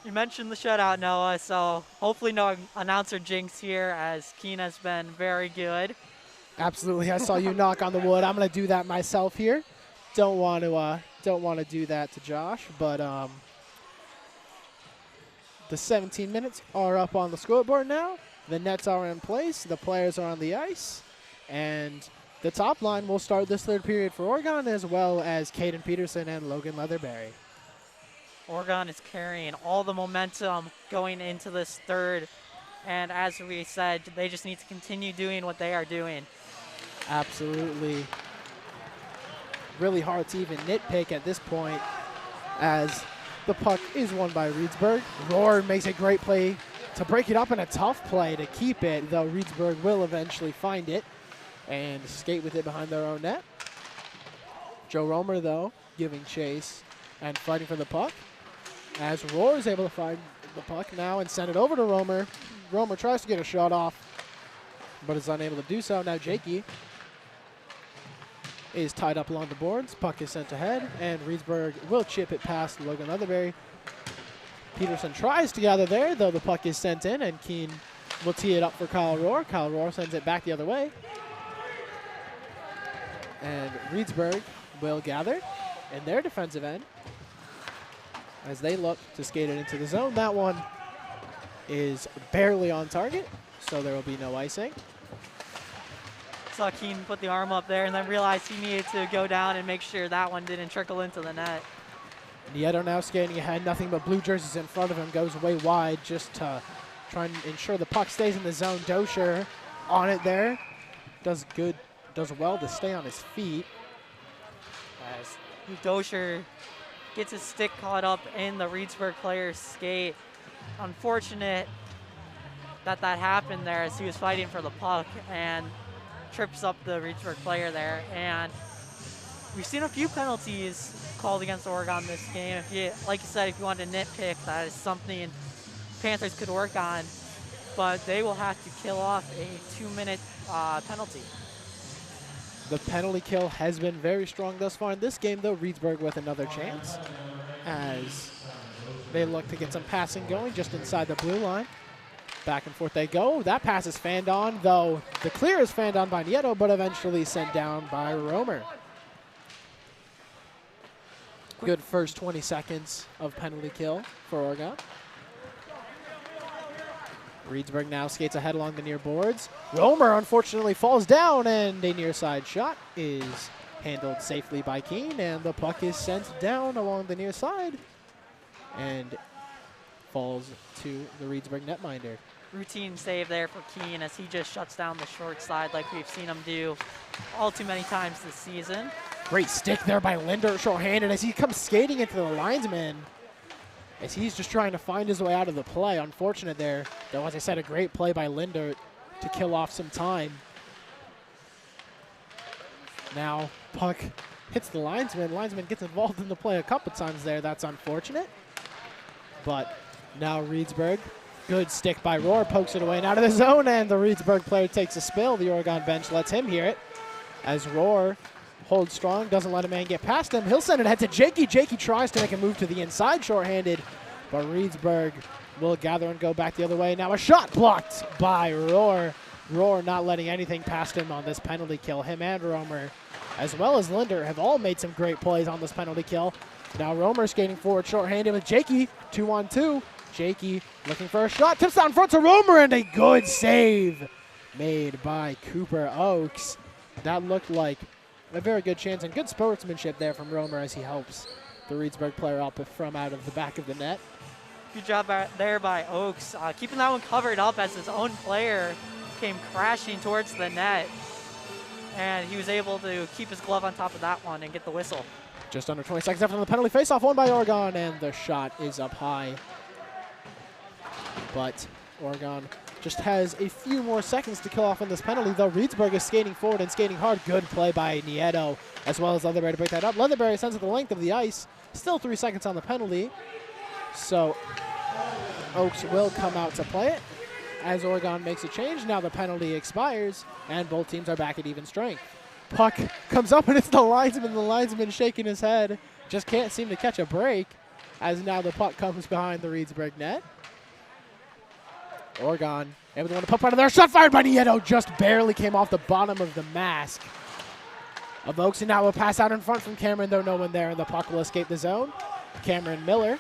You mentioned the shutout, Noah, so hopefully no announcer jinx here, as Keene has been very good. Absolutely. I saw you knock on the wood. I'm going to do that myself here. Don't want to do that to Josh, but the 17 minutes are up on the scoreboard now. The nets are in place. The players are on the ice. And the top line will start this third period for Oregon, as well as Caden Peterson and Logan Leatherberry. Oregon is carrying all the momentum going into this third. And as we said, they just need to continue doing what they are doing. Absolutely. Really hard to even nitpick at this point, as the puck is won by Reedsburg. Roar makes a great play to break it up, and a tough play to keep it, though Reedsburg will eventually find it and skate with it behind their own net. Joe Romer, though, giving chase and fighting for the puck, as Roar is able to find the puck now and send it over to Romer. Romer tries to get a shot off, but is unable to do so. Now Jakey is tied up along the boards. Puck is sent ahead, and Reedsburg will chip it past Logan Leatherberry. Peterson tries to gather there, though the puck is sent in, and Keene will tee it up for Kyle Rohr. Kyle Rohr sends it back the other way. And Reedsburg will gather in their defensive end as they look to skate it into the zone. That one is barely on target, so there will be no icing. Saw Keene put the arm up there and then realized he needed to go down and make sure that one didn't trickle into the net. Nieto now skating ahead, nothing but blue jerseys in front of him, goes way wide just to try and ensure the puck stays in the zone. Dosher on it there, does well to stay on his feet. As Dosher gets his stick caught up in the Reedsburg player's skate. Unfortunate that happened there, as he was fighting for the puck and trips up the Reedsburg player there. And we've seen a few penalties called against Oregon this game. If you, like you said, if you wanted to nitpick, that is something Panthers could work on, but they will have to kill off a 2-minute penalty. The penalty kill has been very strong thus far in this game, though. Reedsburg with another chance as they look to get some passing going just inside the blue line. Back and forth they go. That pass is fanned on, though the clear is fanned on by Nieto, but eventually sent down by Romer. Good first 20 seconds of penalty kill for Oregon. Reedsburg now skates ahead along the near boards. Romer unfortunately falls down, and a near side shot is handled safely by Keene, and the puck is sent down along the near side and falls to the Reedsburg netminder. Routine save there for Keene, as he just shuts down the short side like we've seen him do all too many times this season. Great stick there by Linder, short-handed, as he comes skating into the linesman, as he's just trying to find his way out of the play. Unfortunate there, though, as I said, a great play by Linder to kill off some time. Now puck hits the linesman. Linesman gets involved in the play a couple times there. That's unfortunate. But now Reedsburg, good stick by Rohr, pokes it away and out of the zone, and the Reedsburg player takes a spill. The Oregon bench lets him hear it as Rohr holds strong, doesn't let a man get past him. He'll send it ahead to Jakey. Jakey tries to make a move to the inside shorthanded, but Reedsburg will gather and go back the other way. Now a shot blocked by Rohr. Rohr not letting anything past him on this penalty kill. Him and Romer, as well as Linder, have all made some great plays on this penalty kill. Now Romer skating forward short-handed with Jakey, 2-on-2. Jakey looking for a shot, tips down front to Romer, and a good save made by Cooper Oakes. That looked like a very good chance and good sportsmanship there from Romer as he helps the Reedsburg player up from out of the back of the net. Good job there by Oakes, keeping that one covered up as his own player came crashing towards the net, and he was able to keep his glove on top of that one and get the whistle. Just under 20 seconds after the penalty face-off, won by Oregon, and the shot is up high. But Oregon just has a few more seconds to kill off in this penalty, though Reedsburg is skating forward and skating hard. Good play by Nieto, as well as Leatherberry to break that up. Leatherberry sends it the length of the ice. Still 3 seconds on the penalty. So Oakes will come out to play it as Oregon makes a change. Now the penalty expires, and both teams are back at even strength. Puck comes up, and it's the linesman. The linesman shaking his head. Just can't seem to catch a break, as now the puck comes behind the Reedsburg net. Oregon able to win the puck out of there. Shot fired by Nieto. Just barely came off the bottom of the mask of Oakes, and now will pass out in front from Cameron, though no one there, and the puck will escape the zone. Cameron Miller.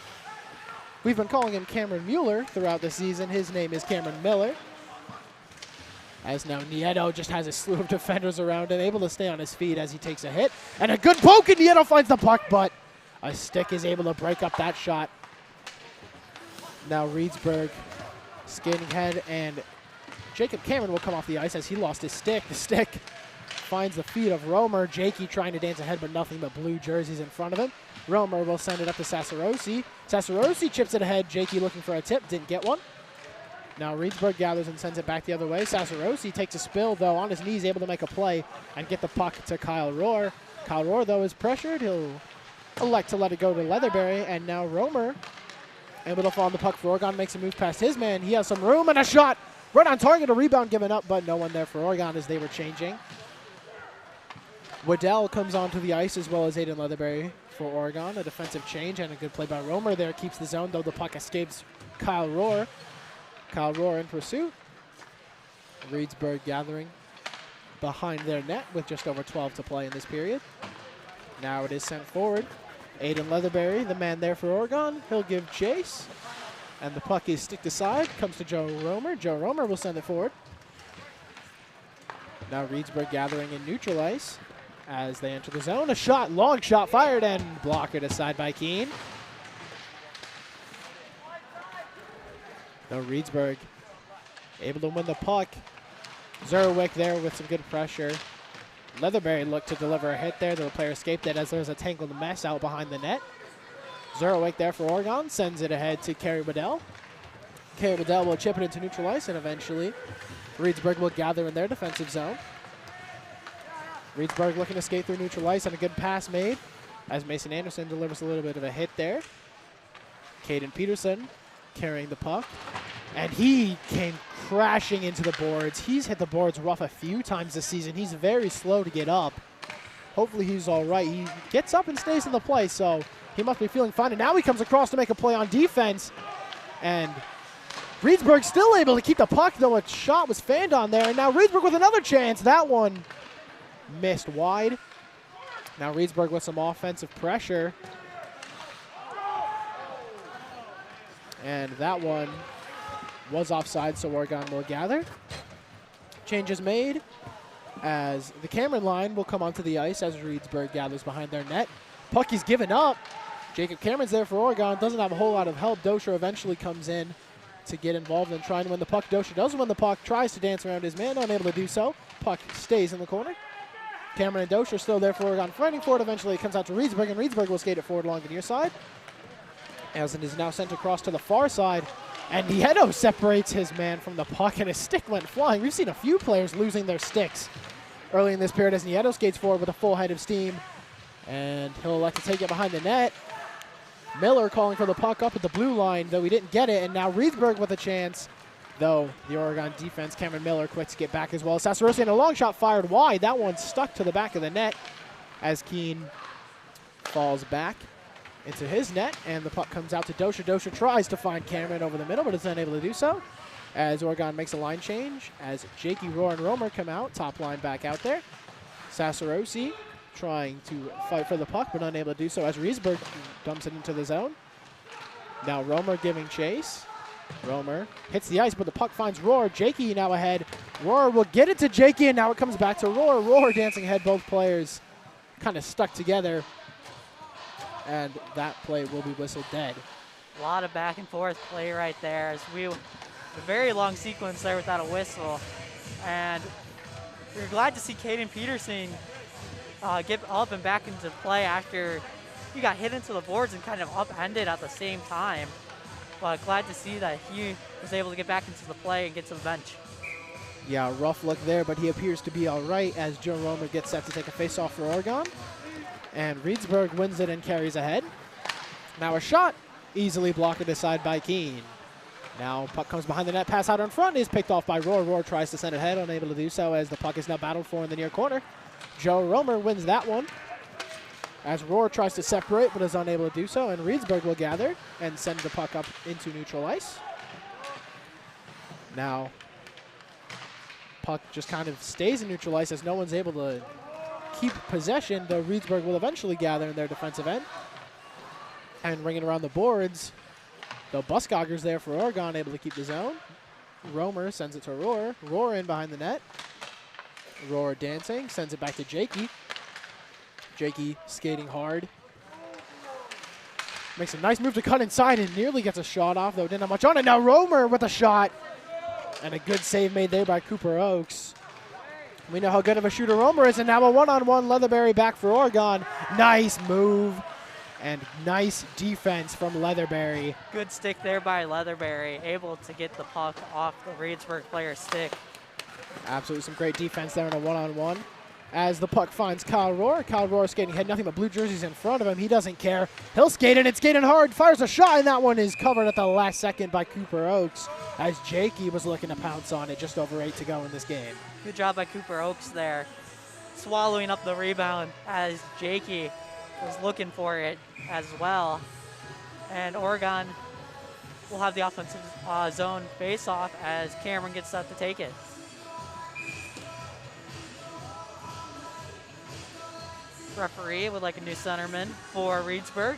We've been calling him Cameron Mueller throughout the season. His name is Cameron Miller. As now Nieto just has a slew of defenders around him, able to stay on his feet as he takes a hit. And a good poke, and Nieto finds the puck, but a stick is able to break up that shot. Now Reedsburg skating ahead, and Jacob Cameron will come off the ice as he lost his stick. The stick finds the feet of Romer. Jakey trying to dance ahead, but nothing but blue jerseys in front of him. Romer will send it up to Sasarosi. Sasarosi chips it ahead. Jakey looking for a tip, didn't get one. Now Reedsburg gathers and sends it back the other way. Sasarosi takes a spill, though, on his knees, able to make a play and get the puck to Kyle Rohr. Kyle Rohr, though, is pressured. He'll elect to let it go to Leatherberry, and now Romer able to fall on the puck for Oregon, makes a move past his man. He has some room, and a shot right on target, a rebound given up, but no one there for Oregon as they were changing. Waddell comes onto the ice, as well as Aiden Leatherberry for Oregon. A defensive change and a good play by Romer there. Keeps the zone, though the puck escapes Kyle Rohr. Kyle Rohr in pursuit. Reedsburg gathering behind their net with just over 12 to play in this period. Now it is sent forward. Aiden Leatherberry, the man there for Oregon, he'll give chase. And the puck is sticked aside, comes to Joe Romer. Joe Romer will send it forward. Now Reedsburg gathering in neutral ice as they enter the zone. A shot, long shot fired, and blockered aside by Keene. Now Reedsburg able to win the puck. Zerwick there with some good pressure. Leatherberry looked to deliver a hit there. The player escaped it as there was a tangled mess out behind the net. Zerwick there for Oregon, sends it ahead to Kerry Waddell. Kerry Waddell will chip it into neutral ice, and eventually Reedsburg will gather in their defensive zone. Reedsburg looking to skate through neutral ice, and a good pass made as Mason Anderson delivers a little bit of a hit there. Caden Peterson carrying the puck, and he came crashing into the boards. He's hit the boards rough a few times this season. He's very slow to get up. Hopefully he's all right. He gets up and stays in the play, so he must be feeling fine. And now he comes across to make a play on defense, and Reedsburg still able to keep the puck, though a shot was fanned on there. And now Reedsburg with another chance. That one missed wide. Now Reedsburg with some offensive pressure. And that one was offside, so Oregon will gather. Changes made as the Cameron line will come onto the ice as Reedsburg gathers behind their net. Puck is given up. Jacob Cameron's there for Oregon. Doesn't have a whole lot of help. Dosher eventually comes in to get involved and try and win the puck. Dosher does win the puck, tries to dance around his man, unable to do so. Puck stays in the corner. Cameron and Dosher still there for Oregon, fighting for it. Eventually it comes out to Reedsburg, and Reedsburg will skate it forward along the near side. As it is now sent across to the far side. And Nieto separates his man from the puck, and his stick went flying. We've seen a few players losing their sticks early in this period as Nieto skates forward with a full head of steam. And he'll elect to take it behind the net. Miller calling for the puck up at the blue line, though he didn't get it. And now Reedsburg with a chance, though the Oregon defense, Cameron Miller, quick to get back as well. Sasarosi, and a long shot fired wide. That one stuck to the back of the net as Keene falls back into his net, and the puck comes out to Dosher. Dosher tries to find Cameron over the middle, but is unable to do so. as Oregon makes a line change, as Jakey, Rohr, and Romer come out, top line back out there. Sassarosi trying to fight for the puck, but unable to do so as Reedsburg dumps it into the zone. Now Romer giving chase. Romer hits the ice, but the puck finds Rohr. Jakey now ahead. Rohr will get it to Jakey, and now it comes back to Rohr. Rohr dancing ahead, both players kind of stuck together, and that play will be whistled dead. A lot of back and forth play right there as a very long sequence there without a whistle. And we're glad to see Caden Peterson get up and back into play after he got hit into the boards and kind of upended at the same time. But glad to see that he was able to get back into the play and get to the bench. Yeah, rough look there, but he appears to be all right as Joe Romer gets set to take a face-off for Oregon. And Reedsburg wins it and carries ahead. Now a shot, easily blocked aside by Keene. Now puck comes behind the net, pass out in front, is picked off by Rohr. Rohr tries to send it ahead, unable to do so as the puck is now battled for in the near corner. Joe Romer wins that one as Rohr tries to separate but is unable to do so, and Reedsburg will gather and send the puck up into neutral ice. Now puck just kind of stays in neutral ice as no one's able to keep possession, though Reedsburg will eventually gather in their defensive end. And ringing around the boards, the Buskoggers there for Oregon, able to keep the zone. Romer sends it to Rohr. Rohr in behind the net. Rohr dancing, sends it back to Jakey. Jakey skating hard. Makes a nice move to cut inside and nearly gets a shot off, though didn't have much on it. Now Romer with a shot. And a good save made there by Cooper Oakes. We know how good of a shooter Romer is, and now a one-on-one Leatherberry back for Oregon. Nice move and nice defense from Leatherberry. Good stick there by Leatherberry, able to get the puck off the Reedsburg player's stick. Absolutely some great defense there in a one-on-one. As the puck finds Kyle Rohr. Kyle Rohr skating ahead, nothing but blue jerseys in front of him. He doesn't care. He'll skate it, and skating hard, fires a shot, and that one is covered at the last second by Cooper Oakes as Jakey was looking to pounce on it, just over 8 to go in this game. Good job by Cooper Oakes there, swallowing up the rebound as Jakey was looking for it as well. And Oregon will have the offensive zone face-off as Cameron gets set to take it. Referee would like a new centerman for Reedsburg.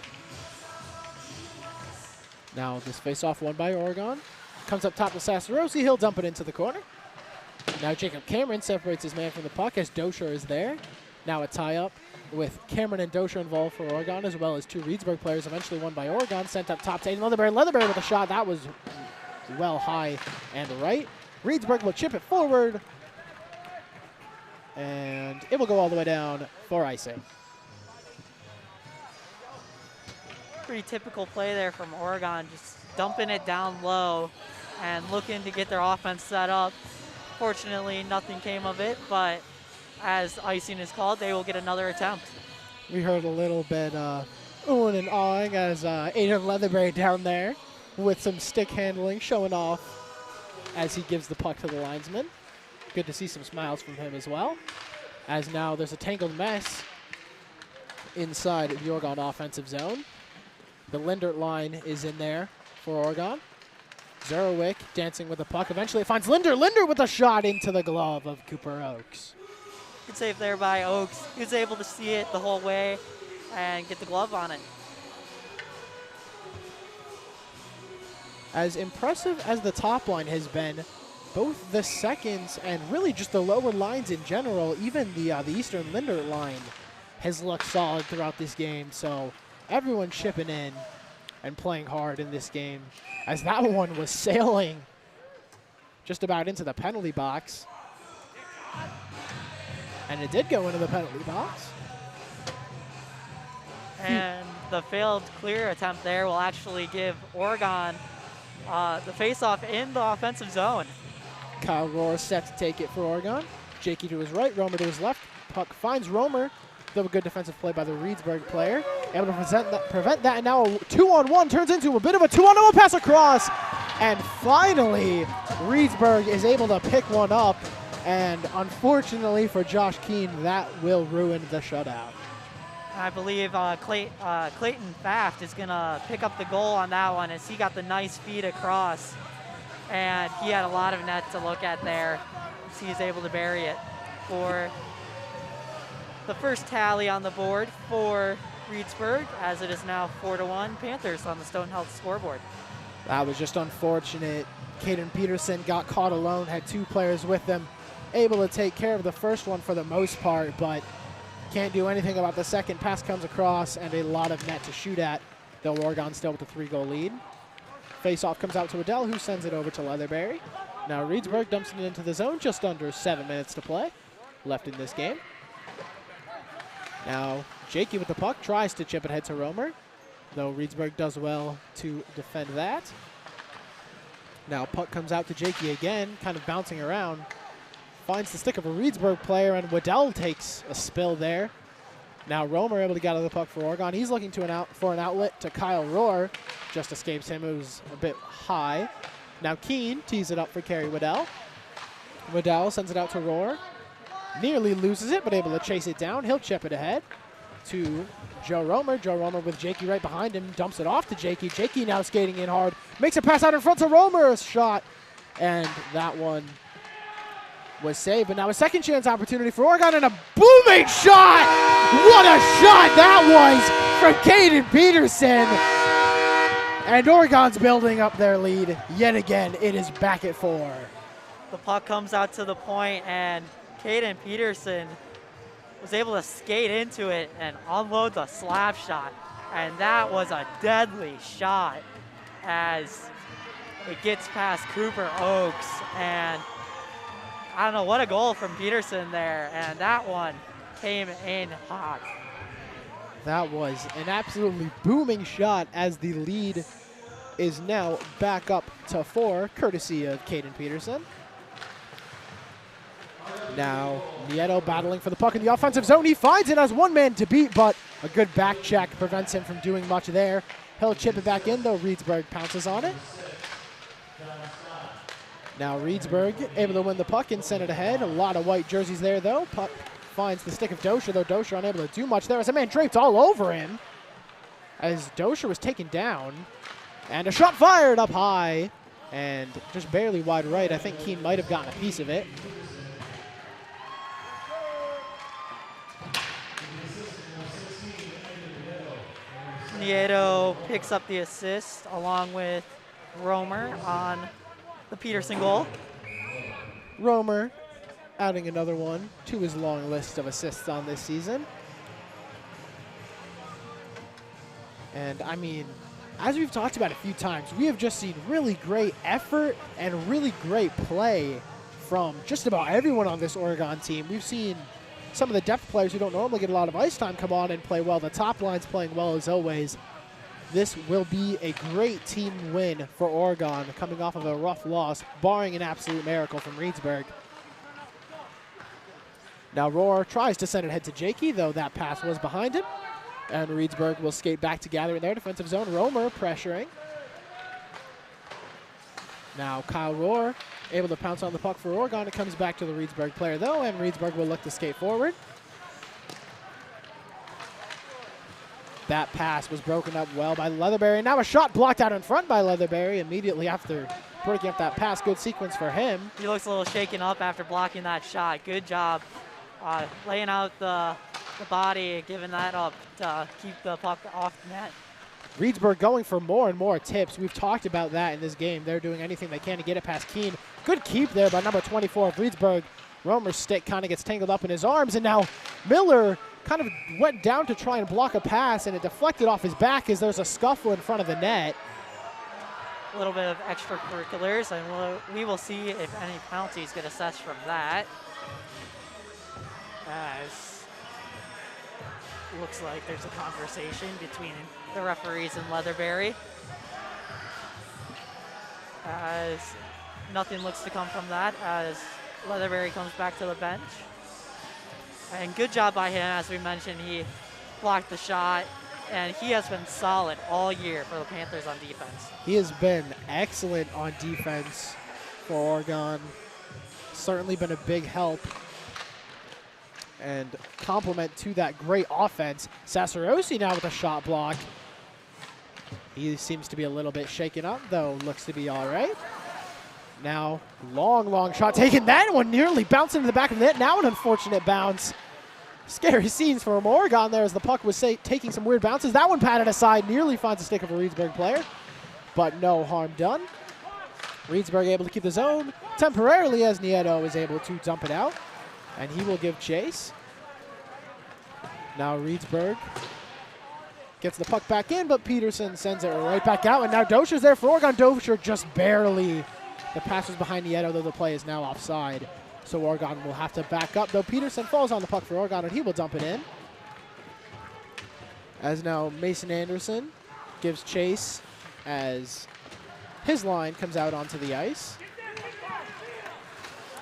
Now this face-off won by Oregon. Comes up top to Sassarosi. He'll dump it into the corner. Now Jacob Cameron separates his man from the puck as Dosher is there. Now a tie-up with Cameron and Dosher involved for Oregon, as well as two Reedsburg players, eventually won by Oregon. Sent up top to Aiden Leatherberry. Leatherberry with a shot. That was well high and right. Reedsburg will chip it forward. And it will go all the way down for icing. Pretty typical play there from Oregon, just dumping it down low and looking to get their offense set up. Fortunately, nothing came of it, but as icing is called, they will get another attempt. We heard a little bit oohing and awing as Aiden Leatherberry down there with some stick handling, showing off as he gives the puck to the linesman. Good to see some smiles from him as well. As now there's a tangled mess inside the Oregon offensive zone. The Lindert line is in there for Oregon. Zerowick dancing with the puck. Eventually it finds Linder. Linder with a shot into the glove of Cooper Oakes. Good save there by Oakes. He was able to see it the whole way and get the glove on it. As impressive as the top line has been, both the seconds and really just the lower lines in general, even the Eastern Linder line has looked solid throughout this game. So everyone chipping in and playing hard in this game, as that one was sailing just about into the penalty box. And it did go into the penalty box. And the failed clear attempt there will actually give Oregon the face-off in the offensive zone. Kyle Rohr set to take it for Oregon. Jakey to his right, Romer to his left. Puck finds Romer. Though a good defensive play by the Reedsburg player. Able to prevent that, and now a 2-on-1 turns into a bit of a 2-on-1 pass across. And finally, Reedsburg is able to pick one up. And unfortunately for Josh Keene, that will ruin the shutout. I believe Clayton Faft is going to pick up the goal on that one as he got the nice feed across and he had a lot of net to look at there. He's able to bury it for the first tally on the board for Reedsburg, as it is now 4-1 Panthers on the Stone Health scoreboard. That was just unfortunate. Caden Peterson got caught alone, had 2 players with him, able to take care of the first one for the most part, but can't do anything about the second. Pass comes across and a lot of net to shoot at, though Oregon still with a 3-goal lead. Face-off comes out to Waddell, who sends it over to Leatherberry. Now Reedsburg dumps it into the zone, just under 7 minutes to play left in this game. Now Jakey with the puck tries to chip it ahead to Romer, though Reedsburg does well to defend that. Now puck comes out to Jakey again, kind of bouncing around. Finds the stick of a Reedsburg player, and Waddell takes a spill there. Now Romer able to get out of the puck for Oregon. He's looking to for an outlet to Kyle Rohr. Just escapes him. It was a bit high. Now Keene tees it up for Kerry Waddell. Waddell sends it out to Rohr. Nearly loses it, but able to chase it down. He'll chip it ahead to Joe Romer. Joe Romer with Jakey right behind him. Dumps it off to Jakey. Jakey now skating in hard. Makes a pass out in front to Romer. A shot. And that one was saved. But now a second chance opportunity for Oregon, and a booming shot! What a shot that was from Caden Peterson! And Oregon's building up their lead yet again. It is back at 4. The puck comes out to the point, and Caden Peterson was able to skate into it and unload the slap shot. And that was a deadly shot as it gets past Cooper Oaks. And I don't know, what a goal from Peterson there. And that one came in hot. That was an absolutely booming shot as the lead is now back up to 4, courtesy of Caden Peterson. Now Nieto battling for the puck in the offensive zone. He finds it as one man to beat, but a good back check prevents him from doing much there. He'll chip it back in, though Reedsburg pounces on it. Now Reedsburg able to win the puck and send it ahead. A lot of white jerseys there, though. Puck finds the stick of Dosher, though Dosher unable to do much there as a man draped all over him as Dosher was taken down. And a shot fired up high and just barely wide right. I think Keene might have gotten a piece of it. Nieto picks up the assist along with Romer on the Peterson goal. Romer adding another one to his long list of assists on this season. And I mean, as we've talked about a few times, we have just seen really great effort and really great play from just about everyone on this Oregon team. We've seen some of the depth players who don't normally get a lot of ice time come on and play well. The top line's playing well as always. This will be a great team win for Oregon coming off of a rough loss, barring an absolute miracle from Reedsburg. Now Rohr tries to send it ahead to Jakey, though that pass was behind him. And Reedsburg will skate back together in their defensive zone. Romer pressuring. Now Kyle Rohr able to pounce on the puck for Oregon. It comes back to the Reedsburg player, though, and Reedsburg will look to skate forward. That pass was broken up well by Leatherberry. Now a shot blocked out in front by Leatherberry immediately after breaking up that pass. Good sequence for him. He looks a little shaken up after blocking that shot. Good job laying out the body, giving that up to keep the puck off the net. Reedsburg going for more and more tips. We've talked about that in this game. They're doing anything they can to get it past Keene. Good keep there by number 24 of Reedsburg. Romer's stick kind of gets tangled up in his arms, and now Miller kind of went down to try and block a pass, and it deflected off his back as there's a scuffle in front of the net. A little bit of extracurriculars, and we will see if any penalties get assessed from that. As looks like there's a conversation between the referees and Leatherberry. As nothing looks to come from that, as Leatherberry comes back to the bench. And good job by him, as we mentioned, he blocked the shot, and he has been solid all year for the Panthers on defense. He has been excellent on defense for Oregon. Certainly been a big help and complement to that great offense. Sassarosi now with a shot block. He seems to be a little bit shaken up, though looks to be all right. Now, long shot taken. That one nearly bounced into the back of the net. Now an unfortunate bounce. Scary scenes from Oregon there as the puck was taking some weird bounces. That one patted aside, nearly finds the stick of a Reedsburg player, but no harm done. Reedsburg able to keep the zone temporarily as Nieto is able to dump it out, and he will give chase. Now Reedsburg gets the puck back in, but Peterson sends it right back out, and now Dosher's there for Oregon. Dosher just barely. The pass was behind Nieto, though the play is now offside. So Oregon will have to back up, though Peterson falls on the puck for Oregon, and he will dump it in. As now Mason Anderson gives chase as his line comes out onto the ice.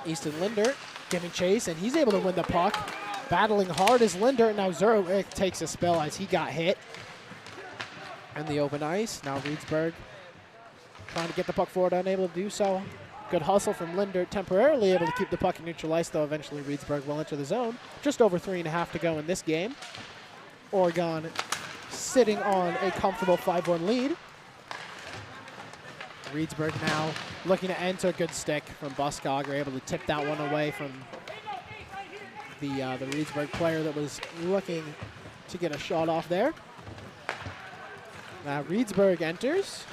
Easton Lindert giving chase, and he's able to win the puck. Battling hard is Lindert. Now Zurich takes a spell as he got hit in the open ice. Now Reedsburg trying to get the puck forward, unable to do so. Good hustle from Lindert, temporarily able to keep the puck in neutral ice, though eventually Reedsburg will enter the zone. Just over 3.5 to go in this game. Oregon sitting on a comfortable 5-1 lead. Reedsburg now looking to enter. Good stick from Buskogger, able to tip that one away from the Reedsburg player that was looking to get a shot off there. Now Reedsburg enters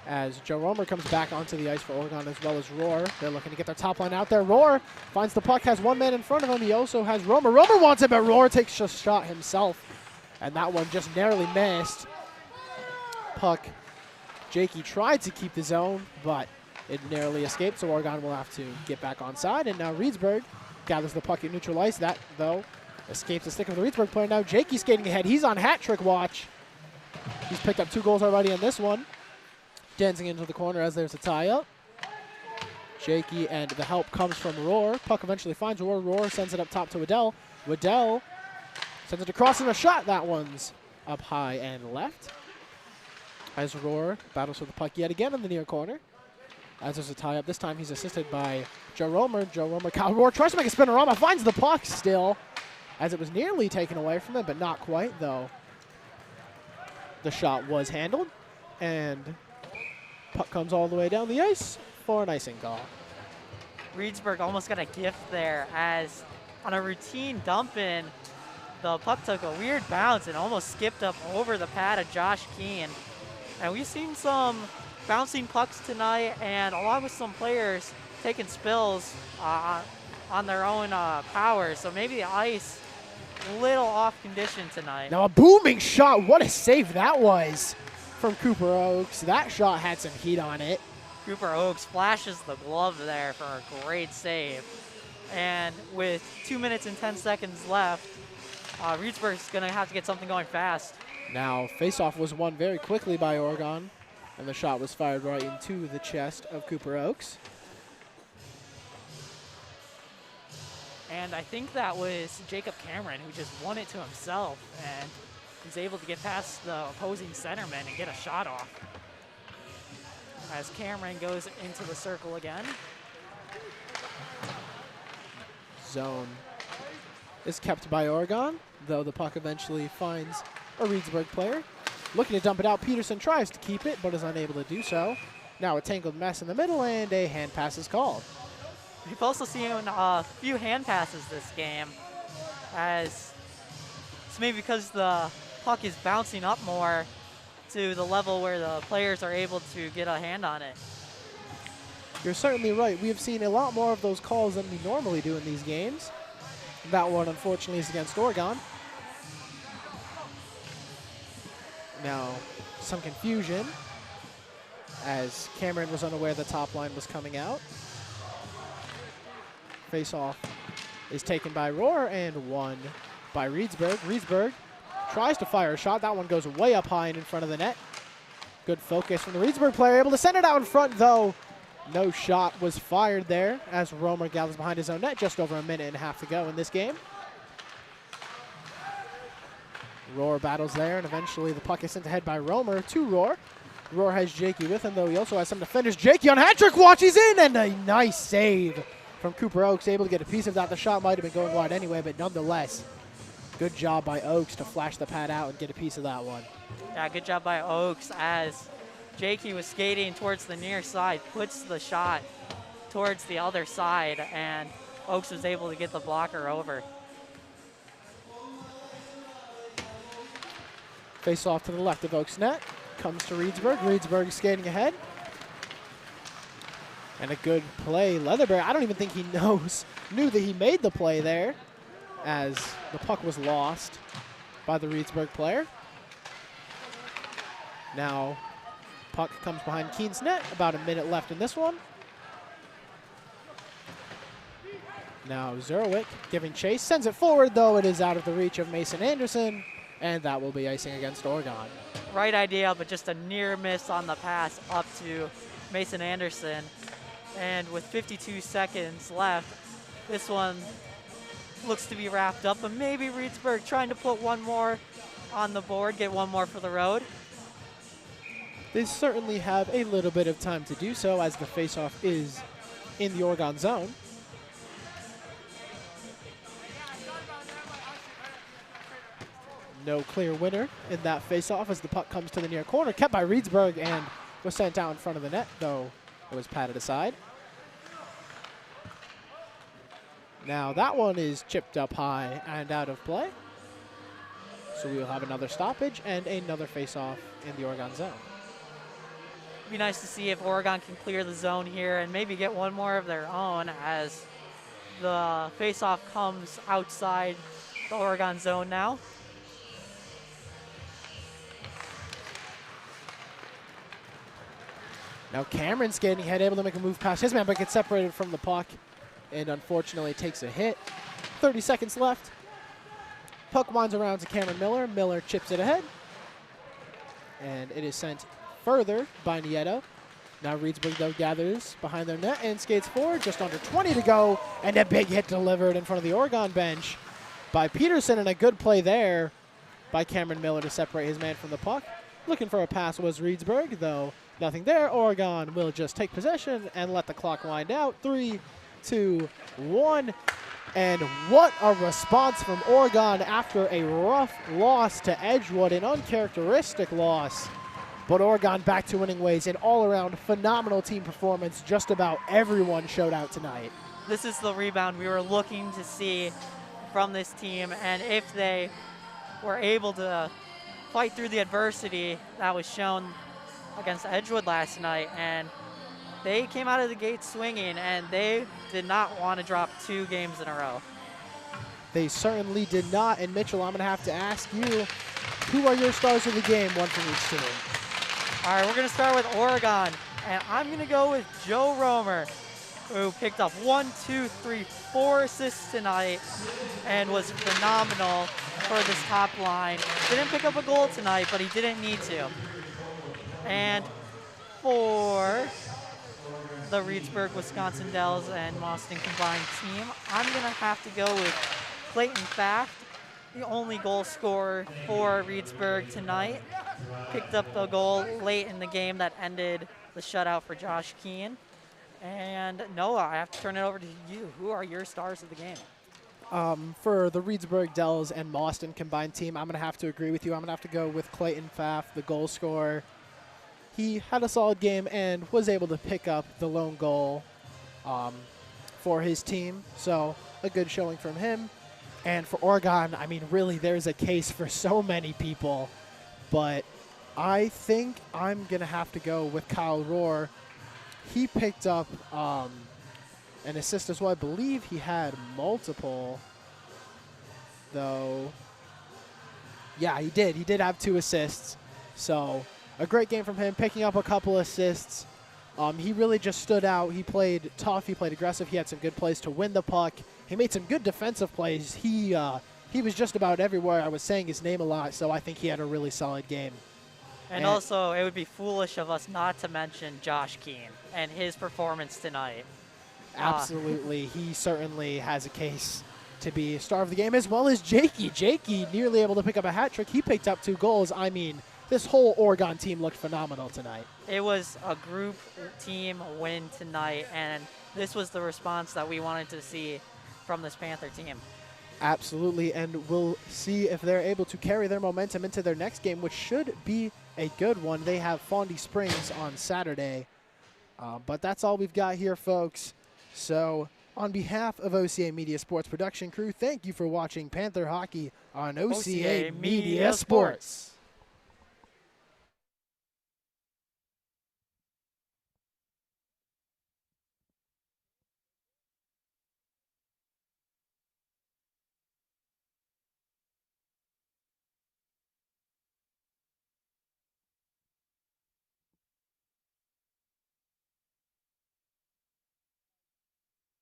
as Joe Romer comes back onto the ice for Oregon, as well as Rohr. They're looking to get their top line out there. Rohr finds the puck, has one man in front of him. He also has Romer. Romer wants it, but Rohr takes a shot himself, and that one just narrowly missed. Puck, Jakey tried to keep the zone, but it narrowly escaped, so Oregon will have to get back onside. And now Reedsburg gathers the puck in neutral ice. That, though, escapes the stick of the Reedsburg player. Now Jakey skating ahead. He's on hat trick watch. He's picked up 2 goals already on this one. Dancing into the corner as there's a tie-up. Jakey, and the help comes from Rohr. Puck eventually finds Rohr. Rohr sends it up top to Waddell. Waddell sends it across in a shot. That one's up high and left. As Rohr battles for the puck yet again in the near corner. As there's a tie-up. This time he's assisted by Joe Romer. Joe Romer, Kyle Rohr tries to make a spinorama. Finds the puck still, as it was nearly taken away from him, but not quite, though. The shot was handled, and puck comes all the way down the ice for an icing call. Reedsburg almost got a gift there, as on a routine dump in, the puck took a weird bounce and almost skipped up over the pad of Josh Keane. And we've seen some bouncing pucks tonight, and along with some players taking spills on their own power. So maybe the ice a little off condition tonight. Now a booming shot. What a save that was from Cooper Oaks. That shot had some heat on it. Cooper Oaks flashes the glove there for a great save. And with 2 minutes and 10 seconds left, Reedsburg's going to have to get something going fast. Now, faceoff was won very quickly by Oregon, and the shot was fired right into the chest of Cooper Oaks. And I think that was Jacob Cameron who just won it to himself, and he's able to get past the opposing centerman and get a shot off. As Cameron goes into the circle again. Zone is kept by Oregon, though the puck eventually finds a Reedsburg player. Looking to dump it out, Peterson tries to keep it, but is unable to do so. Now a tangled mess in the middle, and a hand pass is called. We've also seen a few hand passes this game, as it's maybe because the puck is bouncing up more to the level where the players are able to get a hand on it. You're certainly right. We have seen a lot more of those calls than we normally do in these games. That one, unfortunately, is against Oregon. Now, some confusion, as Cameron was unaware the top line was coming out. Face-off is taken by Rohr and won by Reedsburg. Reedsburg tries to fire a shot. That one goes way up high and in front of the net. Good focus from the Reedsburg player, able to send it out in front, though. No shot was fired there as Romer gathers behind his own net. Just over a minute and a half to go in this game. Rohr battles there, and eventually the puck is sent ahead by Romer to Rohr. Rohr has Jakey with him, though he also has some defenders. Jakey on hat trick watch, he's in, and a nice save from Cooper Oaks, able to get a piece of that. The shot might have been going wide anyway, but nonetheless, good job by Oaks to flash the pad out and get a piece of that one. Yeah, good job by Oaks, as Jakey was skating towards the near side, puts the shot towards the other side, and Oaks was able to get the blocker over. Face off to the left of Oaks net. Comes to Reedsburg. Reedsburg skating ahead. And a good play. Leatherberry, I don't even think he knew that he made the play there, as the puck was lost by the Reedsburg player. Now, puck comes behind Keene's net. About a minute left in this one. Now Zerwick giving chase. Sends it forward, though it is out of the reach of Mason Anderson. And that will be icing against Oregon. Right idea, but just a near miss on the pass up to Mason Anderson. And with 52 seconds left, this one looks to be wrapped up, but maybe Reedsburg trying to put one more on the board, get one more for the road. They certainly have a little bit of time to do so, as the faceoff is in the Oregon zone. No clear winner in that faceoff as the puck comes to the near corner, kept by Reedsburg and was sent out in front of the net, though it was patted aside. Now that one is chipped up high and out of play. So we will have another stoppage and another faceoff in the Oregon zone. It'd be nice to see if Oregon can clear the zone here and maybe get one more of their own, as the faceoff comes outside the Oregon zone now. Now Cameron skating ahead, able to make a move past his man, but gets separated from the puck and unfortunately takes a hit. 30 seconds left. Puck winds around to Cameron Miller. Miller chips it ahead. And it is sent further by Nieto. Now Reedsburg, though, gathers behind their net and skates forward. Just under 20 to go. And a big hit delivered in front of the Oregon bench by Peterson. And a good play there by Cameron Miller to separate his man from the puck. Looking for a pass was Reedsburg, though nothing there. Oregon will just take possession and let the clock wind out. 3, 2, 1. And what a response from Oregon after a rough loss to Edgewood, an uncharacteristic loss. But Oregon back to winning ways, an all-around phenomenal team performance. Just about everyone showed out tonight. This is the rebound we were looking to see from this team, and if they were able to fight through the adversity that was shown against Edgewood last night, and they came out of the gate swinging, and they did not want to drop 2 games in a row. They certainly did not. And Mitchell, I'm going to have to ask you, who are your stars of the game, one from each team? All right, we're going to start with Oregon, and I'm going to go with Joe Romer, who picked up 4 assists tonight and was phenomenal for this top line. Didn't pick up a goal tonight, but he didn't need to. And for the Reedsburg, Wisconsin Dells, and Boston combined team, I'm going to have to go with Clayton Pfaff, the only goal scorer for Reedsburg tonight. Picked up the goal late in the game that ended the shutout for Josh Keane. And Noah, I have to turn it over to you. Who are your stars of the game? For the Reedsburg Dells and Boston combined team, I'm going to have to agree with you. I'm going to have to go with Clayton Pfaff, the goal scorer. He had a solid game and was able to pick up the lone goal for his team. So a good showing from him. And for Oregon, I mean, really, there's a case for so many people. But I think I'm going to have to go with Kyle Rohr. He picked up an assist as well. I believe he had multiple, though. Yeah, he did. He did have 2 assists. So a great game from him, picking up a couple assists. He really just stood out. He played tough. He played aggressive. He had some good plays to win the puck. He made some good defensive plays. He was just about everywhere. I was saying his name a lot, so I think he had a really solid game. And also, it would be foolish of us not to mention Josh Keane and his performance tonight. Absolutely. He certainly has a case to be a star of the game, as well as Jakey. Jakey nearly able to pick up a hat trick. He picked up 2 goals. I mean, this whole Oregon team looked phenomenal tonight. It was a group team win tonight, and this was the response that we wanted to see from this Panther team. Absolutely, and we'll see if they're able to carry their momentum into their next game, which should be a good one. They have Fondy Springs on Saturday. But that's all we've got here, folks. So on behalf of OCA Media Sports production crew, thank you for watching Panther Hockey on OCA Media Sports.